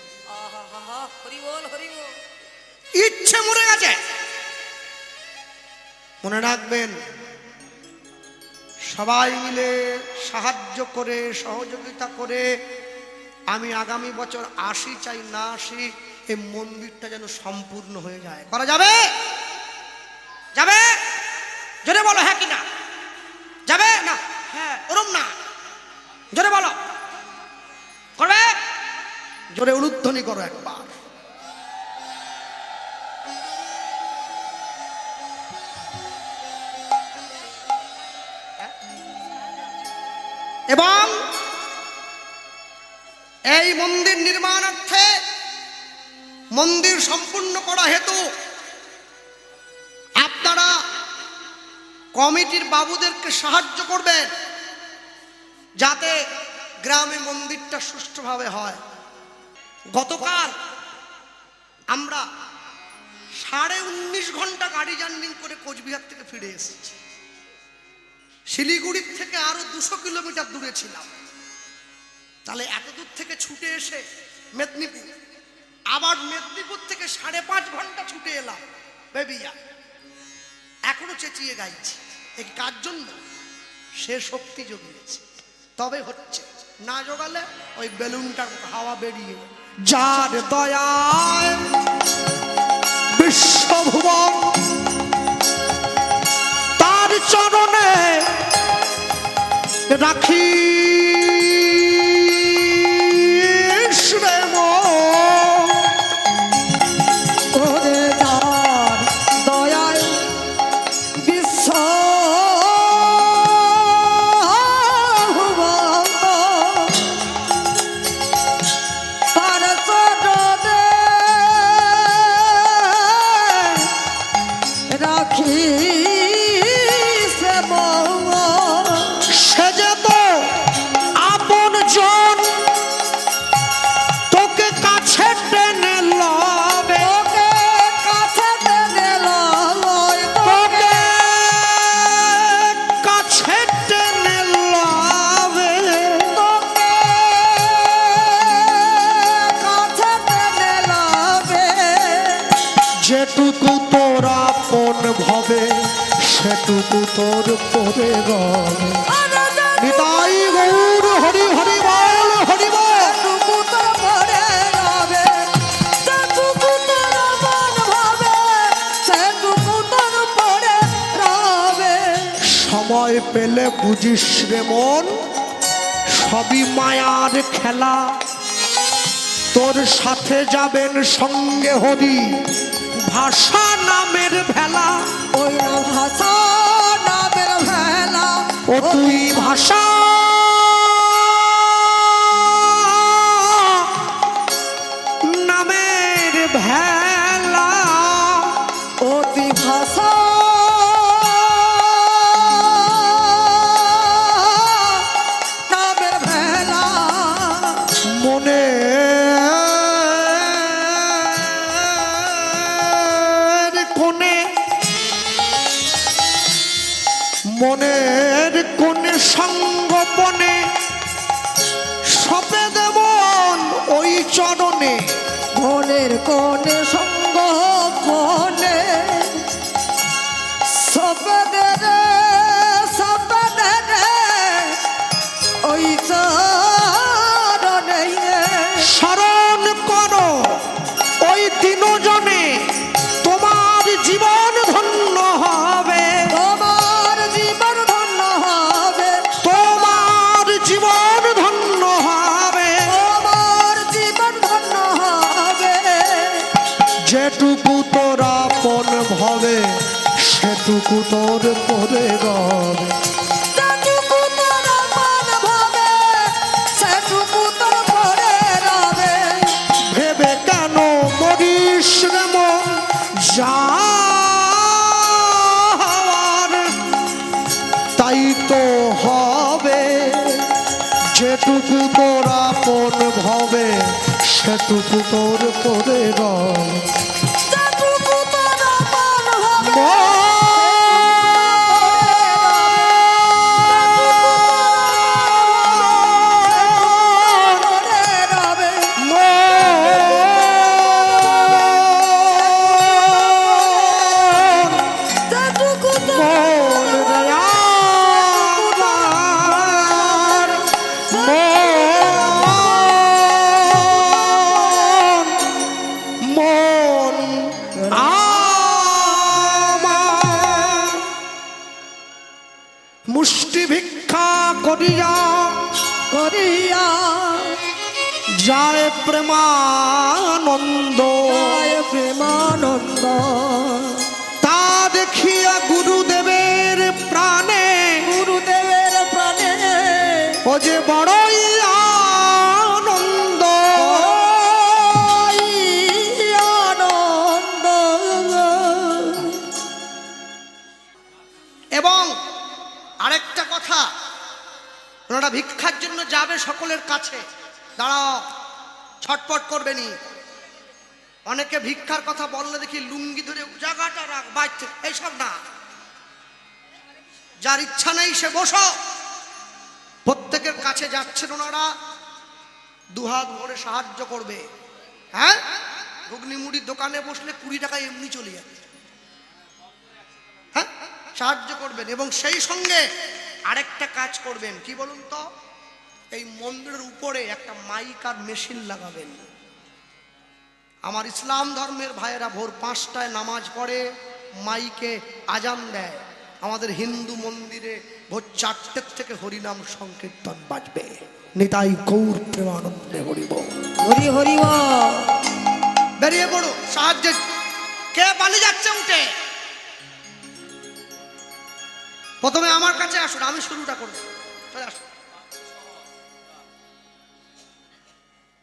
হরি বল হরি বল। ইচ্ছে মরে গেছে। মনে রাখবেন, সবাই মিলে সাহায্য করে সহযোগিতা করে আমি আগামী বছর আসি চাই না আসি, এই মন্দিরটা যেন সম্পূর্ণ হয়ে যায়। করা যাবে? যাবে? জোরে বলো হ্যাঁ কি না। যাবে না? হ্যাঁ ওরম না, জোরে বলো। করবে? জোরে উলুধ্বনি করো একবার। এবং এই মন্দির নির্মাণার্থে, মন্দির সম্পূর্ণ করা হেতু আপনারা কমিটির বাবুদেরকে সাহায্য করবেন, যাতে গ্রামে মন্দিরটা সুষ্ঠুভাবে হয়। গতকাল আমরা 19.5 ঘন্টা গাড়ি জার্নি করে কোচবিহার থেকে ফিরে এসেছি। শিলিগুড়ির থেকে আরো 200 কিলোমিটার দূরে ছিলাম। তাহলে এত দূর থেকে ছুটে এসে মেদিনীপুর, আবার মেদিনীপুর থেকে 5.5 ঘন্টা ছুটে এলাম বেবিয়া। এখনো চেঁচিয়ে গাইছি। এই কার জন্য? সে শক্তি জোগিয়েছে, তবে হচ্ছে। না জোগালে ওই বেলুনটার হাওয়া বেরিয়ে। যার দয়ায় বিশ্বভুবন, তার চরণে রাখি ওরে তার দয়ায় বিশ্ব তার চরণে রাখি সে যে তো আপন জন, তোকে কাছে টেনে লবে, তোকে কাছে টেনে লয়, তোকে কাছে টেনে লবে। তোকে কাছে টেনে লবে। যেটুকু তোর আপন ভবে, সেটুকু তোর পরে রবে। নিতাই গৌর হরি হরি বল, হরি বল। যেটুকু তোর পরে রবে, যেটুকু তোর মন ভাবে, সেটুকু তোর পরে রবে। সময় পেলে বুঝিস রে মন, সবই মায়ার খেলা। তোর সাথে যাবেন সঙ্গে হরি, ভাষা নামের ভেলা। ওই ভাষা নামের ভেলা, ও তুই ভাষা নামের ভেলা। অতি ভাষা নামের ভেলা। মনে কোনে, মনের কোনে সঙ্গপনে সপে দেবন ওই চরণে। মনের কোণে সঙ্গ মনে সপনে রে, সপনে রে ওই চরণে স্মরণ করো ওই দিনজনে, তোমার জীবন ধন্য হবে। তোমার জীবন ধন্য হবে, তোমার জীবন ধন্য হবে। তোমার জীবন ধন্য হবে। যেটুকু তোর আপন ভবে, সেটুকু তোর পরে রবে। যেটুকু তোর মন ভাবে, সেটুকু তোর পরে রবে। ভেবে কেন মরিস রে মন, যাওয়ার তাই তো হবে। যেটুকু তোর আপন ভবে, সেটুকু তোর পরে রবে। যেটুকু তোর মন হবে, পরে রবে। যেটুকু তোর মুষ্টি ভিক্ষা করিয়া করিয়া যায় প্রেমানন্দ। যায় প্রেমানন্দ। তা দেখিয়া গুরুদেবের প্রাণে, গুরুদেবের প্রাণে ও যে বড়ই আনন্দ। ওই আনন্দ। এবং আরেকটা কথা, ওনারা ভিক্ষার জন্য যাবে সকলের কাছে। দাঁড়াও, ছটপট করবে নি। অনেকে ভিক্ষার কথা বললে দেখি লুঙ্গি ধরে জায়গাটা রাখ, বাইর থেকে, এইসব না। যার ইচ্ছা নেই সে বসো। প্রত্যেকের কাছে যাচ্ছেন ওনারা, দুহাত ভরে সাহায্য করবে। হ্যাঁ, ঘুগনি মুড়ির দোকানে বসলে 20 টাকা এমনি চলে যাচ্ছে। হ্যাঁ, সাহায্য করবেন এবং সেই সঙ্গে আরেকটা কাজ করবেন। কি বলুন তো? এই মন্দিরের উপরে একটা মাইক আর মেশিন লাগাবেন। আমার ইসলাম ধর্মের ভাইয়েরা ভোর 5টায় নামাজ পড়ে, মাইকে আজান দেয়। আমাদের হিন্দু মন্দিরে ভোর 4টে থেকে হরিনাম সংকীর্তন বাজবে। নিতাই গৌর প্রেমানন্দে হরিব। হরি হরি বল। বেরিয়ে পড়ো সাহায্যে। কে পালিয়ে যাচ্ছে উঠে? প্রথমে আমার কাছে আসুন, আমি শুরুটা করব। চলে আসুন।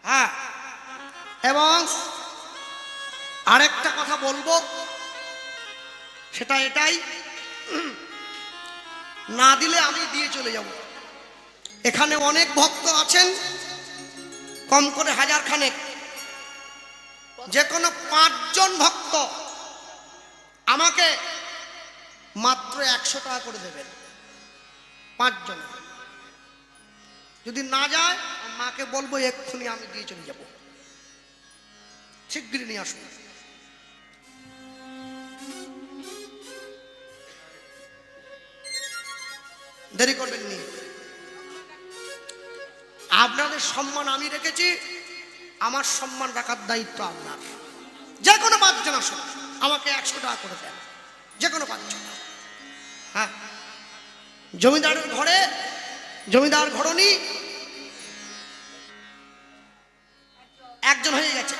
হ্যাঁ, এবং আরেকটা কথা বলবো, সেটা এটাই, না দিলে আমি দিয়ে চলে যাব। এখানে অনেক ভক্ত আছেন, কম করে 1000 খানেক। যে কোনো 5 জন ভক্ত আমাকে মাত্র 100 টাকা করে দেবেন। 5 জন। যদি না যায় মাকে বলবো এক্ষুনি আমি দিয়ে চলে যাব। শিগগিরই নিয়ে আসুন। দেরি করবেন নি। আপনাদের সম্মান আমি রেখেছি, আমার সম্মান রাখার দায়িত্ব আপনার। যে কোনো 5 জন আসুন, আমাকে 100 টাকা করে দেন। যে কোনো 5 জন। হ্যাঁ, জমিদারের ঘরে জমিদার ঘরণী একজন হয়ে গেছে।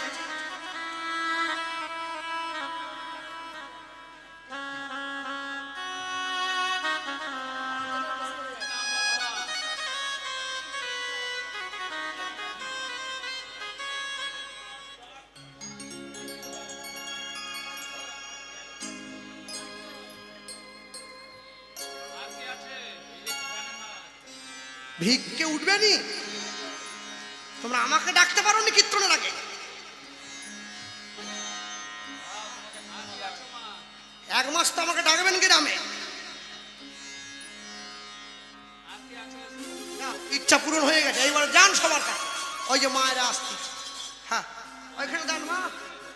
ভিক্ষে উঠবে নি? তোমরা আমাকে ডাকতে পারো নি কীর্তনের আগে? 1 মাস তো আমাকে ডাকবেন গ্রামে। না, ইচ্ছা পূরণ হয়ে গেছে। এইবার যান সবার কাছে। ওই যে মায়েরা আসছে। হ্যাঁ, ওইখানে দাও মা।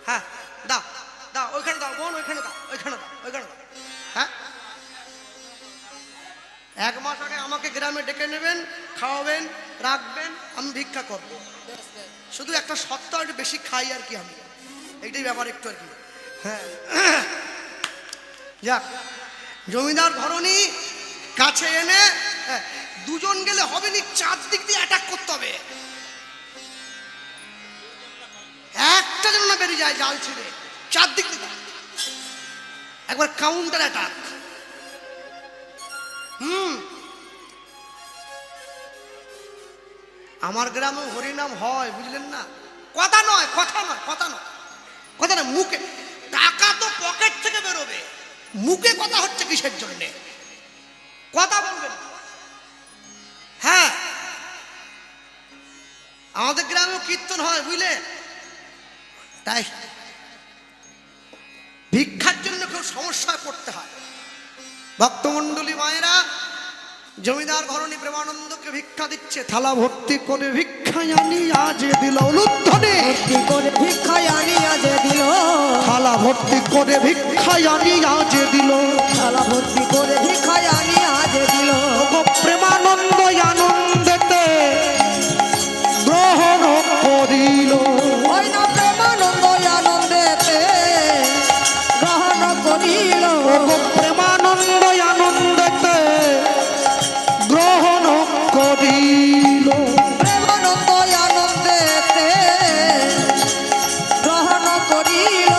হ্যাঁ, দাও দাও, ওইখানে দাও বোন, ওইখানে দাও, ওইখানে দাও, ওইখানে দাও। হ্যাঁ, 1 মাস আগে আমাকে গ্রামে ডেকে নেবেন, খাওয়াবেন, রাখবেন, আমি ভিক্ষা করব। শুধু একটা সত্য, একটু বেশি খাই আর কি, আমি এইটাই ব্যাপার একটু আর কি। হ্যাঁ, যাক, জমিদার ঘরণী কাছে এনে 2 জন গেলে হবে নি, 4 দিক দিয়ে অ্যাটাক করতে হবে। একটা যেন না বেরিয়ে যায় জাল ছিঁড়ে, 4 দিক দিয়ে একবার কাউন্টার অ্যাটাক। আমার গ্রামে হরিনাম হয়, বুঝলেন না? কথা নয়, কথা নয়, কথা নয়, কথা না, মুখে। টাকা তো পকেট থেকে বেরোবে, মুখে কথা হচ্ছে কিসের জন্যে? কথা বলবেন। হ্যাঁ, আমাদের গ্রামেও কীর্তন হয়, বুঝলেন? তাই ভিক্ষার জন্য কেউ সমস্যায় পড়তে হয়। ভক্তমণ্ডলী মায়েরা, জমিদার ঘরণী প্রেমানন্দকে ভিক্ষা দিচ্ছে। থালা ভর্তি করে ভিক্ষা আনি আজ দিল উলুধ্বনি। ভর্তি করে ভিক্ষা আনি আজ দিল। থালা ভর্তি করে ভিক্ষা আনি আজ দিল। থালা ভর্তি করে ভিক্ষা আনি আজ দিল। প্রেমানন্দ আনন্দেতে গ্রহণ করিল। ওই না প্রেমানন্দ আনন্দেতে গ্রহণ করিল। প্রেমানন্দ আনন্দেতে গ্রহণ করিল। প্রেমানন্দ আনন্দেতে গ্রহণ করিল।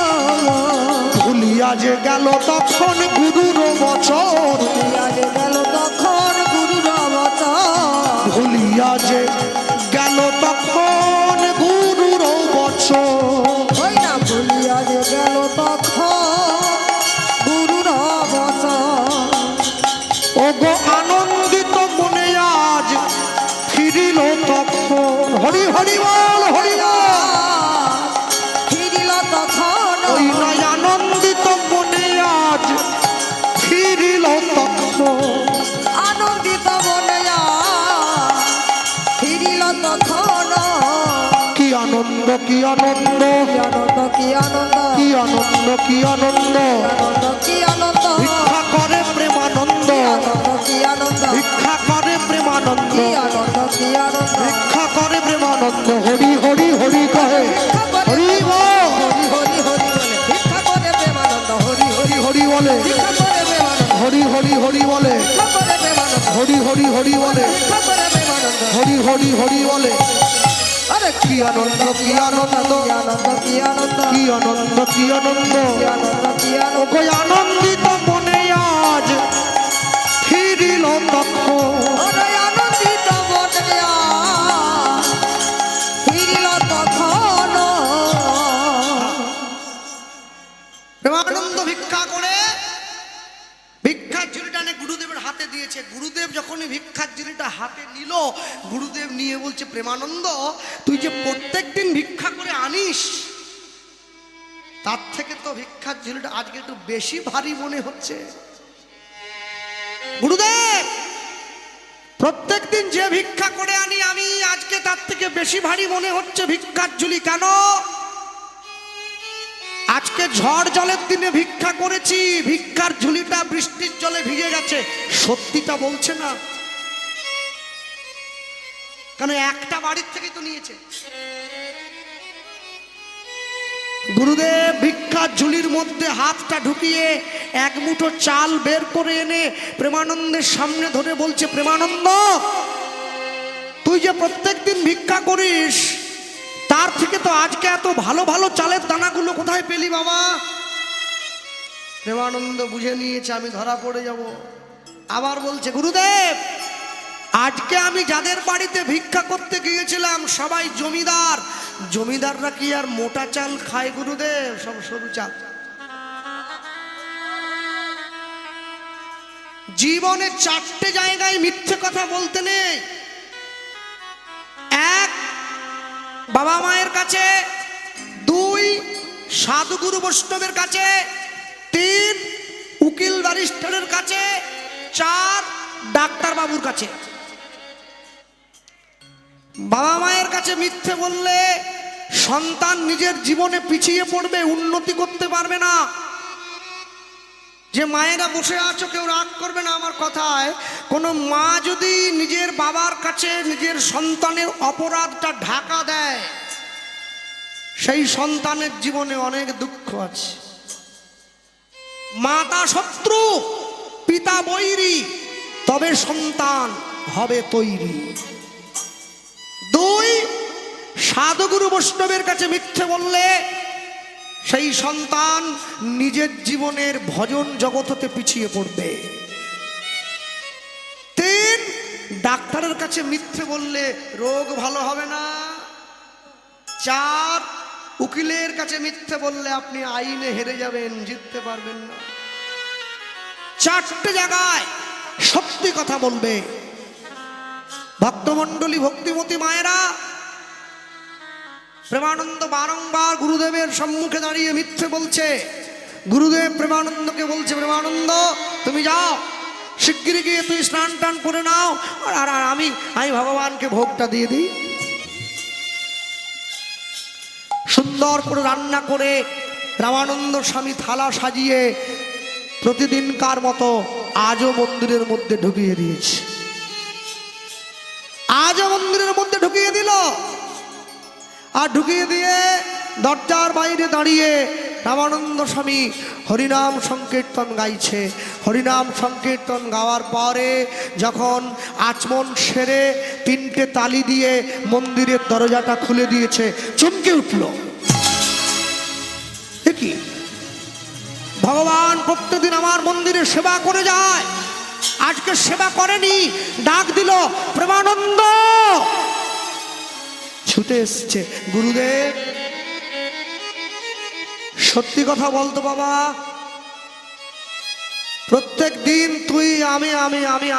ভুলিয়া যে গেল তখন গুরুর বচন। ভুলিয়া যে গেল তখন গুরুর বচন। ভুলিয়া যে গেল তখন গুরুর বচন। ওই না ভুলিয়া যে গেল তখন গুরুর বচন। ওগো আনন্দিত মনে আজ ফিরিল তখন। হরি হরি বল, হরি বল। ফিরিল তখন। ওই নয় আনন্দিত মনে আজ ফিরিল তখন। কি আনন্দ, কি আনন্দ, কি আনন্দ, কি আনন্দ, কি আনন্দ, ভিক্ষা করে প্রেমানন্দ, কি আনন্দ, ভিক্ষা করে প্রেমানন্দ, কি আনন্দ, কি আনন্দ, ভিক্ষা করে প্রেমানন্দ। হরি হরি হরি কহে, হরি বল, হরি হরি হরি বলে ভিক্ষা করে প্রেমানন্দ, হরি হরি হরি বলে, ভিক্ষা করে প্রেমানন্দ, হরি হরি হরি বলে, ভিক্ষা করে প্রেমানন্দ, হরি হরি হরি বলে, ভিক্ষা করে প্রেমানন্দ। হরি হরি হরি বলে। আরে কি আনন্দ, কি আনন্দ, কি আনন্দ, কি আনন্দ, কি আনন্দ, কি আনন্দ, কি আনন্দ, কি আনন্দ, ওগো আনন্দিত মনে আজ ফিরিল তখন। ওরে আনন্দিত মনে আজ ফিরিল তখন। প্রেমানন্দ ভিক্ষা করে ভিক্ষার ঝুড়িটা এনে গুরুদেবের হাতে দিয়েছে। গুরুদেব যখনই ভিক্ষার ঝুড়িটা হাতে নিল, গুরুদেব নিয়ে বলছে, প্রেমানন্দ তুই যে প্রত্যেকদিন ভিক্ষা করে আনিস, তার থেকে তো ভিক্ষার ঝুড়িটা আজকে একটু বেশি ভারী মনে হচ্ছে। গুরুদেব, প্রত্যেকদিন যে ভিক্ষা করে আনি আমি, আজকে তার থেকে বেশি ভারী মনে হচ্ছে ভিক্ষার ঝুলি। কেন? আজকে ঝড় জলের দিনে ভিক্ষা করেছি, ভিক্ষার ঝুলিটা বৃষ্টির জলে ভিজে গেছে। সত্যিটা বলছে না, কেন একটা বাড়ির থেকে তো নিয়েছে। গুরুদেব ভিক্ষার ঝুলির মধ্যে হাতটা ঢুকিয়ে এক মুঠো চাল বের করে এনে প্রেমানন্দের সামনে ধরে বলছে, প্রেমানন্দ তুই যে প্রত্যেকদিন ভিক্ষা করিস, তার থেকে তো আজকে এত ভালো ভালো চালের দানাগুলো কোথায় পেলি বাবা? প্রেমানন্দ বুঝে নিয়েছে আমি ধরা পড়ে যাব। আবার বলছে, গুরুদেব আজকে আমি যাদের বাড়িতে ভিক্ষা করতে গিয়েছিলাম সবাই জমিদার। জমিদাররা কি আর মোটা চাল খায় গুরুদেব? সব সরু চাল। জীবনে চারটে জায়গায় মিথ্যে কথা বলতে নেই। এক, বাবা মায়ের কাছে। দুই, সাধুগুরু বৈষ্ণবের কাছে। তিন, উকিল ব্যারিস্টারের কাছে। চার, ডাক্তার বাবুর কাছে। বাবা মায়ের কাছে মিথ্যে বললে সন্তান নিজের জীবনে পিছিয়ে পড়বে, উন্নতি করতে পারবে না। যে মায়েরা বসে আছো কেউ রাগ করবে না আমার কথায়। কোনো মা যদি নিজের বাবার কাছে নিজের সন্তানের অপরাধটা ঢাকা দেয়, সেই সন্তানের জীবনে অনেক দুঃখ আছে। মাতা শত্রু, পিতা বৈরী, তবে সন্তান হবে তৈরি। দুই, সাধুগুরু বৈষ্ণবের কাছে মিথ্যে বললে সেই সন্তান নিজের জীবনের ভজন জগৎ হতে পিছিয়ে পড়বে। তিন, ডাক্তারের কাছে মিথ্যে বললে রোগ ভালো হবে না। চার, উকিলের কাছে মিথ্যে বললে আপনি আইনে হেরে যাবেন, জিততে পারবেন না। চারটে জায়গায় সত্যি কথা বলবে। ভক্তমণ্ডলী, ভক্তিমতী মায়েরা, প্রেমানন্দ বারংবার গুরুদেবের সম্মুখে দাঁড়িয়ে মিথ্যে বলছে। গুরুদেব প্রেমানন্দকে বলছে, প্রেমানন্দ তুমি যাও, শিগগিরি গিয়ে তুই স্নান টান করে নাও, আর আমি ভগবানকে ভোগটা দিয়ে দিই। সুন্দর করে রান্না করে রামানন্দ স্বামী থালা সাজিয়ে প্রতিদিনকার মতো আজও মন্দিরের মধ্যে ঢুকিয়ে দিয়েছে। আজও মন্দিরের মধ্যে ঢুকিয়ে দিল। আর ঢুকিয়ে দিয়ে দরজার বাইরে দাঁড়িয়ে রামানন্দ স্বামী হরিনাম সংকীর্তন গাইছে। হরিনাম সংকীর্তন গাওয়ার পরে যখন আচমন সেরে তিনটে তালি দিয়ে মন্দিরের দরজাটা খুলে দিয়েছে, চমকে উঠল। কি ভগবান প্রত্যেকদিন আমার মন্দিরে সেবা করে যায়, আজকে সেবা করেনি। ডাক দিল, প্রেমানন্দ। ছুটে এসছে, গুরুদেব সত্যি কথা বলতো বাবা, প্রত্যেক দিন তুই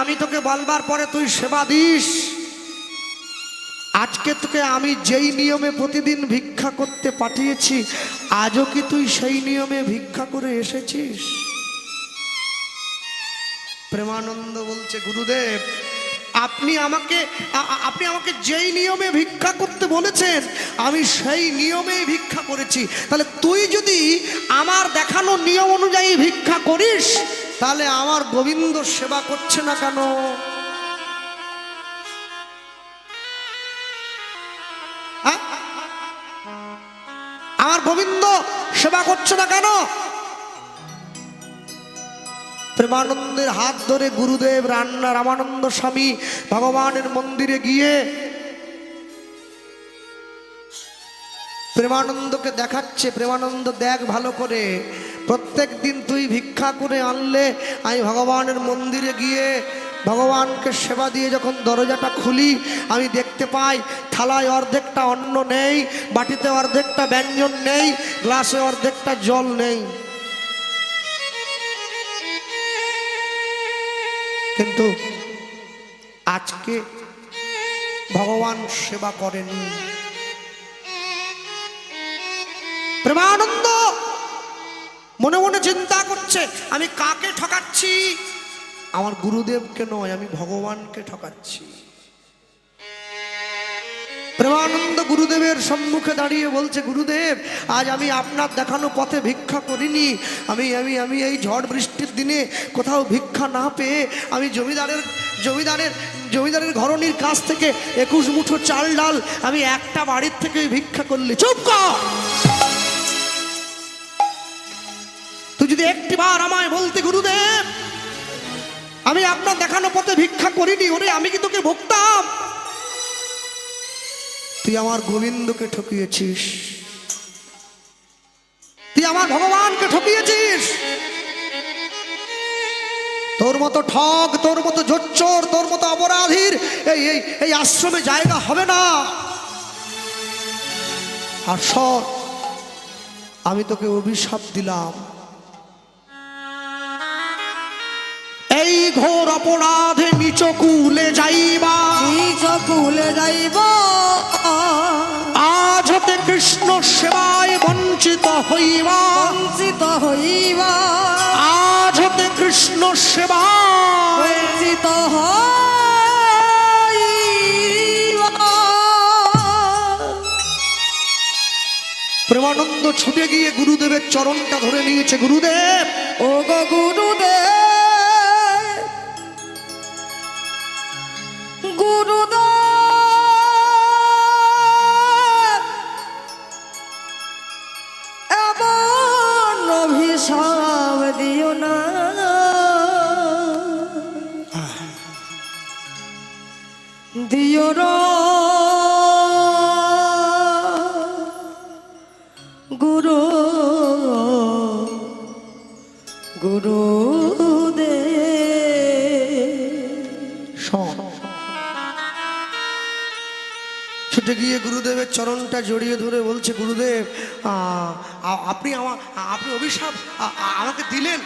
আমি তোকে বলবার পরে তুই সেবা দিস। আজকে তোকে আমি যেই নিয়মে প্রতিদিন ভিক্ষা করতে পাঠিয়েছি, আজও কি তুই সেই নিয়মে ভিক্ষা করে এসেছিস? প্রেমানন্দ বলছে, গুরুদেব আপনি আমাকে যেই নিয়মে ভিক্ষা করতে বলেছেন আমি সেই নিয়মেই ভিক্ষা করেছি। তাহলে তুই যদি আমার দেখানো নিয়ম অনুযায়ী ভিক্ষা করিস তাহলে আমার গোবিন্দ সেবা করছে না কেন? হ্যাঁ? আমার গোবিন্দ সেবা করছে না কেন? প্রেমানন্দের হাত ধরে গুরুদেব রামানন্দ স্বামী ভগবানের মন্দিরে গিয়ে প্রেমানন্দকে দেখাচ্ছে, প্রেমানন্দ দেখ ভালো করে, প্রত্যেক দিন তুই ভিক্ষা করে আনলে আমি ভগবানের মন্দিরে গিয়ে ভগবানকে সেবা দিয়ে যখন দরজাটা খুলি আমি দেখতে পাই থালায় অর্ধেকটা অন্ন নেই, বাটিতে অর্ধেকটা ব্যঞ্জন নেই, গ্লাসে অর্ধেকটা জল নেই। কিন্তু আজকে ভগবান সেবা করেনি। প্রেমানন্দ মনে মনে চিন্তা করছে আমি কাকে ঠকাচ্ছি? আমার গুরুদেবকে নয়, আমি ভগবানকে ঠকাচ্ছি। প্রেমানন্দ গুরুদেবের সম্মুখে দাঁড়িয়ে বলছে, গুরুদেব আজ আমি আপনার দেখানো পথে ভিক্ষা করিনি। আমি এই ঝড় বৃষ্টির দিনে কোথাও ভিক্ষা না পেয়ে আমি জমিদারের ঘরণীর কাছ থেকে 21 মুঠো চাল ডাল আমি একটা বাড়ির থেকে ভিক্ষা করলি। চুপ কর! তুই যদি একটিবার আমায় বলতে গুরুদেব আমি আপনার দেখানো পথে ভিক্ষা করিনি, ওরে আমি কি তোকে ভুগতাম? তুই আমার গোবিন্দকে ঠকিয়েছিস, তুই আমার ভগবানকে ঠকিয়েছিস। তোর মতো ঠগ, তোর মতো জোচ্চোর, তোর মতো অপরাধীর এই আশ্রমে জায়গা হবে না। আর সর, আমি তোকে অভিশাপ দিলাম, এই ঘোর অপরাধে নিচ কুলে যাইবা, আজ হতে কৃষ্ণ সেবায় বঞ্চিত হইবা, আজ হতে কৃষ্ণ সেবায় বঞ্চিত হইবা। প্রেমানন্দ ছুটে গিয়ে গুরুদেবের চরণটা ধরে নিয়েছে। গুরুদেব, ও গো গুরুদেব, এমন অভিশাপ দিও না, দিও না গুরু ছুটে গিয়ে গুরুদেবের চরণটা জড়িয়ে ধরে বলছে, গুরুদেব আপনি অভিশাপ আমাকে দিলেন,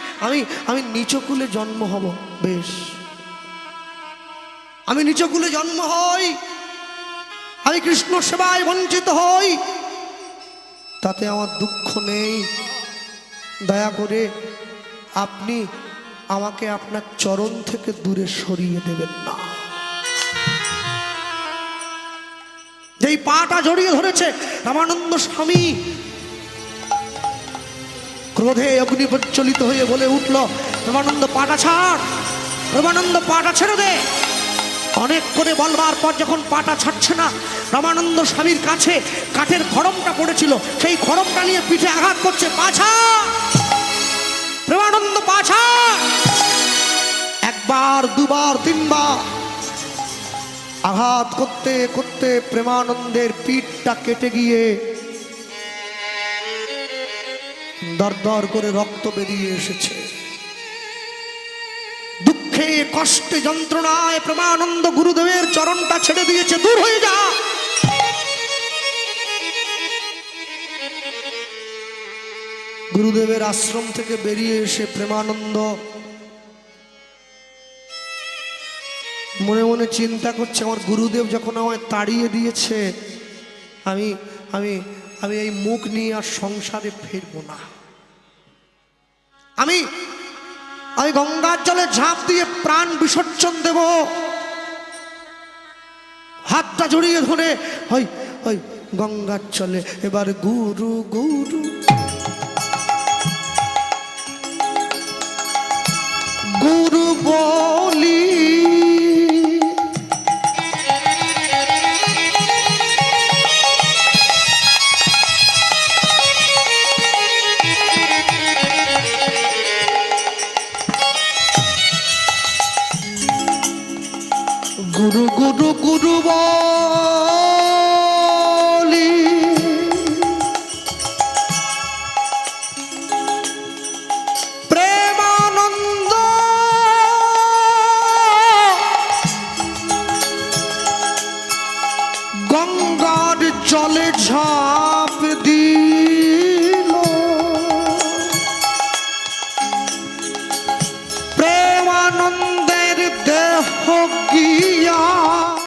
আমি নিচকুলে জন্ম হব। বেশ, আমি নিচকুলে জন্ম হই, আমি কৃষ্ণ সেবায় বঞ্চিত হই, তাতে আমার দুঃখ নেই। দয়া করে আপনি আমাকে আপনার চরণ থেকে দূরে সরিয়ে দেবেন না। যেই পাটা জড়িয়ে ধরেছে রামানন্দ স্বামী ক্রোধে অগ্নি প্রজ্বলিত হয়ে বলে উঠল, রামানন্দ পাটা ছাড়, রামানন্দ পাটা ছেড়ে দে। অনেক করে বলবার পর যখন পাটা ছাড়ছে না, রামানন্দ স্বামীর কাছে কাঠের খড়মটা পড়েছিল, সেই খড়মটা নিয়ে পিঠে আঘাত করছে। পাছা প্রেমানন্দ, পাছা! একবার, দুবার, তিনবার আঘাত করতে করতে প্রেমানন্দের পিঠটা কেটে গিয়ে দরদর করে রক্ত বেরিয়ে এসেছে। দুঃখে কষ্টে যন্ত্রণায় প্রেমানন্দ গুরুদেবের চরণটা ছেড়ে দিয়েছে, দূর হয়ে যা। গুরুদেবের আশ্রম থেকে বেরিয়ে এসে প্রেমানন্দ মনে মনে চিন্তা করছে, আমার গুরুদেব যখন আমায় তাড়িয়ে দিয়েছে, আমি আমি আমি এই মুখ নিয়ে আর সংসারে ফিরব না। আমি গঙ্গার জলে ঝাঁপ দিয়ে প্রাণ বিসর্জন দেব। হাতটা জড়িয়ে ধরে ওই ওই গঙ্গার চলে এবার গুরু গুরু গুরু বলি গুরু গুরু গুরু বলি প্রেমানন্দ গঙ্গার জলে ঝাঁ